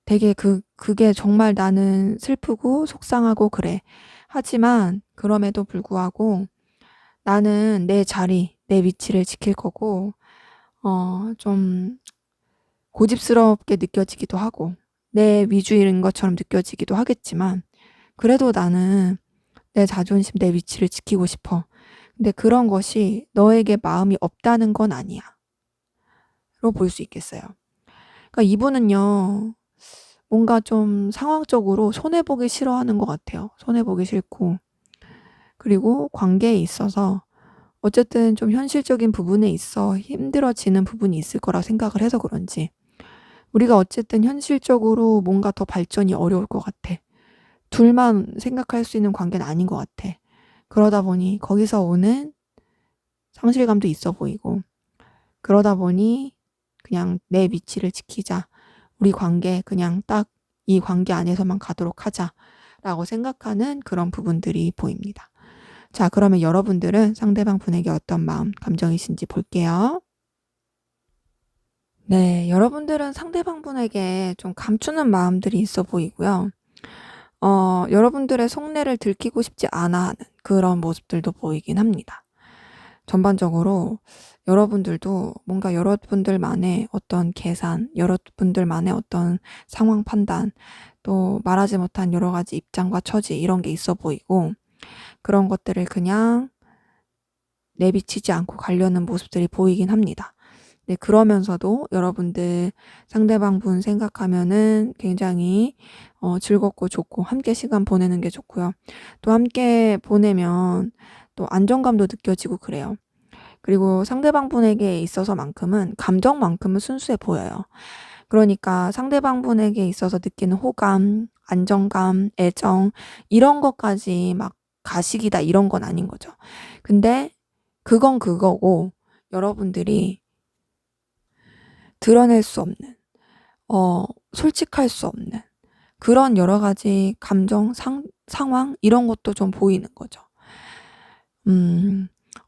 되게 그게 정말 나는 슬프고 속상하고 그래. 하지만 그럼에도 불구하고 나는 내 자리, 내 위치를 지킬 거고, 좀 고집스럽게 느껴지기도 하고, 내 위주인 것처럼 느껴지기도 하겠지만, 그래도 나는 내 자존심, 내 위치를 지키고 싶어. 근데 그런 것이 너에게 마음이 없다는 건 아니야. 로 볼 수 있겠어요. 그러니까 이분은요, 뭔가 좀 상황적으로 손해보기 싫어하는 것 같아요. 손해보기 싫고. 그리고 관계에 있어서 어쨌든 좀 현실적인 부분에 있어 힘들어지는 부분이 있을 거라 생각을 해서 그런지 우리가 어쨌든 현실적으로 뭔가 더 발전이 어려울 것 같아. 둘만 생각할 수 있는 관계는 아닌 것 같아. 그러다 보니 거기서 오는 상실감도 있어 보이고 그러다 보니 그냥 내 위치를 지키자. 우리 관계 그냥 딱 이 관계 안에서만 가도록 하자라고 생각하는 그런 부분들이 보입니다. 자, 그러면 여러분들은 상대방 분에게 어떤 마음, 감정이신지 볼게요. 네, 여러분들은 상대방 분에게 좀 감추는 마음들이 있어 보이고요. 여러분들의 속내를 들키고 싶지 않아 하는 그런 모습들도 보이긴 합니다. 전반적으로 여러분들도 뭔가 여러분들만의 어떤 계산, 여러분들만의 어떤 상황 판단, 또 말하지 못한 여러 가지 입장과 처지 이런 게 있어 보이고 그런 것들을 그냥 내비치지 않고 가려는 모습들이 보이긴 합니다. 네, 그러면서도 여러분들 상대방 분 생각하면은 굉장히 즐겁고 좋고 함께 시간 보내는 게 좋고요. 또 함께 보내면 또 안정감도 느껴지고 그래요. 그리고 상대방 분에게 있어서만큼은 감정만큼은 순수해 보여요. 그러니까 상대방 분에게 있어서 느끼는 호감, 안정감, 애정 이런 것까지 막 가식이다 이런 건 아닌 거죠. 근데 그건 그거고 여러분들이 드러낼 수 없는, 솔직할 수 없는 그런 여러 가지 감정, 상황 이런 것도 좀 보이는 거죠.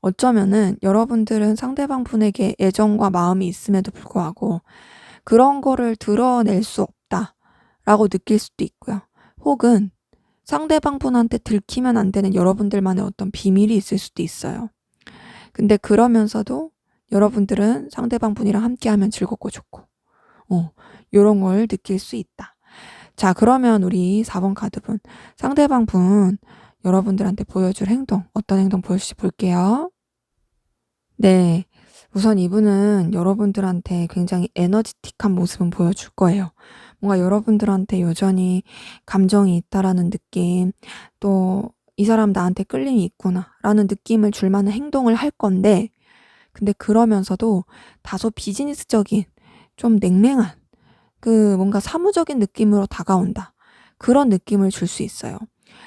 어쩌면은 여러분들은 상대방 분에게 애정과 마음이 있음에도 불구하고 그런 거를 드러낼 수 없다라고 느낄 수도 있고요. 혹은 상대방 분한테 들키면 안 되는 여러분들만의 어떤 비밀이 있을 수도 있어요. 근데 그러면서도 여러분들은 상대방 분이랑 함께하면 즐겁고 좋고, 요런 걸 느낄 수 있다. 자, 그러면 우리 4번 카드분. 상대방 분, 여러분들한테 보여줄 행동, 어떤 행동 보여줄지 볼게요. 네. 우선 이분은 여러분들한테 굉장히 에너지틱한 모습은 보여줄 거예요. 뭔가 여러분들한테 여전히 감정이 있다라는 느낌, 또 이 사람 나한테 끌림이 있구나라는 느낌을 줄 만한 행동을 할 건데, 근데 그러면서도 다소 비즈니스적인, 좀 냉랭한, 뭔가 사무적인 느낌으로 다가온다. 그런 느낌을 줄 수 있어요.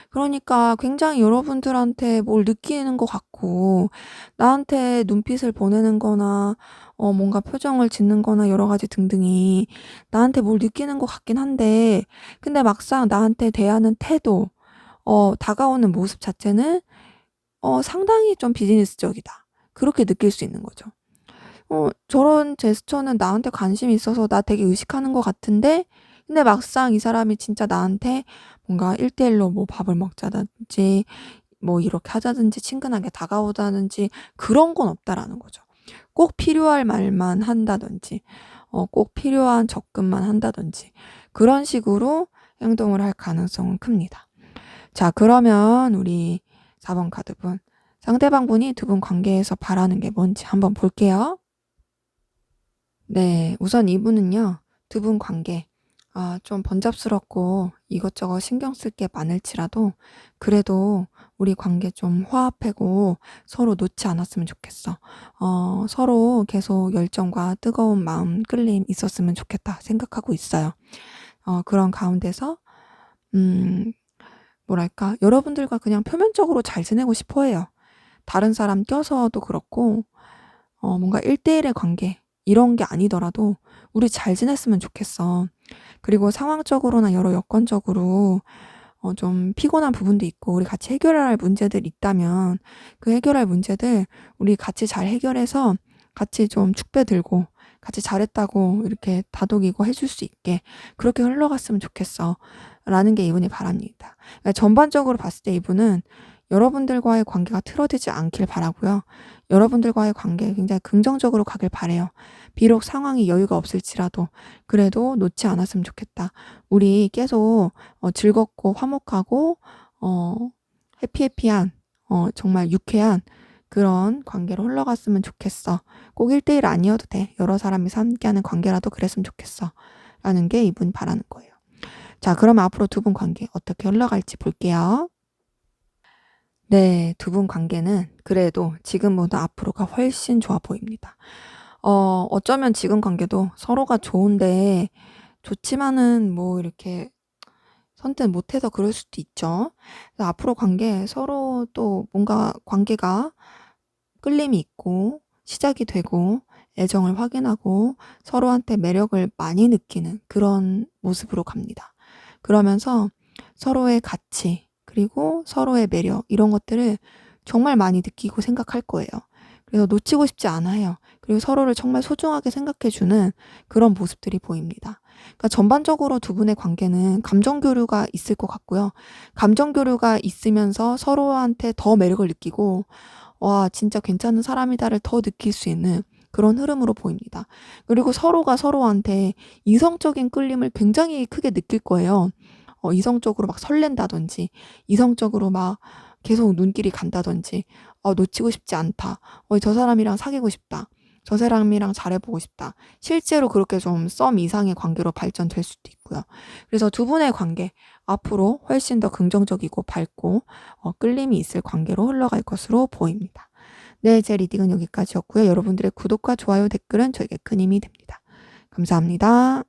그러니까 굉장히 여러분들한테 뭘 느끼는 것 같고, 나한테 눈빛을 보내는 거나, 뭔가 표정을 짓는 거나 여러 가지 등등이 나한테 뭘 느끼는 것 같긴 한데, 근데 막상 나한테 대하는 태도, 다가오는 모습 자체는, 상당히 좀 비즈니스적이다. 그렇게 느낄 수 있는 거죠. 저런 제스처는 나한테 관심이 있어서 나 되게 의식하는 것 같은데, 근데 막상 이 사람이 진짜 나한테 뭔가 1대1로 뭐 밥을 먹자든지, 뭐 이렇게 하자든지, 친근하게 다가오자든지, 그런 건 없다라는 거죠. 꼭 필요할 말만 한다든지, 꼭 필요한 접근만 한다든지, 그런 식으로 행동을 할 가능성은 큽니다. 자, 그러면 우리 4번 카드분. 상대방 분이 두 분 관계에서 바라는 게 뭔지 한번 볼게요. 네, 우선 이분은요, 두 분 관계, 좀 번잡스럽고 이것저것 신경 쓸 게 많을지라도, 그래도 우리 관계 좀 화합하고 서로 놓지 않았으면 좋겠어. 서로 계속 열정과 뜨거운 마음, 끌림 있었으면 좋겠다 생각하고 있어요. 그런 가운데서, 음, 뭐랄까, 여러분들과 그냥 표면적으로 잘 지내고 싶어 해요. 다른 사람 껴서도 그렇고, 뭔가 1대1의 관계, 이런 게 아니더라도 우리 잘 지냈으면 좋겠어. 그리고 상황적으로나 여러 여건적으로 좀 피곤한 부분도 있고 우리 같이 해결할 문제들 있다면 그 해결할 문제들 우리 같이 잘 해결해서 같이 좀 축배 들고 같이 잘했다고 이렇게 다독이고 해줄 수 있게 그렇게 흘러갔으면 좋겠어. 라는 게 이분이 바랍니다. 그러니까 전반적으로 봤을 때 이분은 여러분들과의 관계가 틀어지지 않길 바라고요. 여러분들과의 관계 굉장히 긍정적으로 가길 바래요. 비록 상황이 여유가 없을지라도 그래도 놓지 않았으면 좋겠다. 우리 계속 즐겁고 화목하고 해피해피한 정말 유쾌한 그런 관계로 흘러갔으면 좋겠어. 꼭 1대1 아니어도 돼. 여러 사람이 함께하는 관계라도 그랬으면 좋겠어. 라는 게 이분이 바라는 거예요. 자, 그럼 앞으로 두 분 관계 어떻게 흘러갈지 볼게요. 네, 두 분 관계는 그래도 지금보다 앞으로가 훨씬 좋아 보입니다. 어쩌면 지금 관계도 서로가 좋은데 좋지만은 뭐 이렇게 선택 못해서 그럴 수도 있죠. 그래서 앞으로 관계 서로 또 뭔가 관계가 끌림이 있고 시작이 되고 애정을 확인하고 서로한테 매력을 많이 느끼는 그런 모습으로 갑니다. 그러면서 서로의 가치 그리고 서로의 매력 이런 것들을 정말 많이 느끼고 생각할 거예요. 그래서 놓치고 싶지 않아요. 그리고 서로를 정말 소중하게 생각해주는 그런 모습들이 보입니다. 그러니까 전반적으로 두 분의 관계는 감정 교류가 있을 것 같고요. 감정 교류가 있으면서 서로한테 더 매력을 느끼고 와, 진짜 괜찮은 사람이다를 더 느낄 수 있는 그런 흐름으로 보입니다. 그리고 서로가 서로한테 이성적인 끌림을 굉장히 크게 느낄 거예요. 이성적으로 막 설렌다든지, 이성적으로 막 계속 눈길이 간다든지, 놓치고 싶지 않다. 저 사람이랑 사귀고 싶다. 저 사람이랑 잘해보고 싶다. 실제로 그렇게 좀 썸 이상의 관계로 발전될 수도 있고요. 그래서 두 분의 관계, 앞으로 훨씬 더 긍정적이고 밝고 끌림이 있을 관계로 흘러갈 것으로 보입니다. 네, 제 리딩은 여기까지였고요. 여러분들의 구독과 좋아요, 댓글은 저에게 큰 힘이 됩니다. 감사합니다.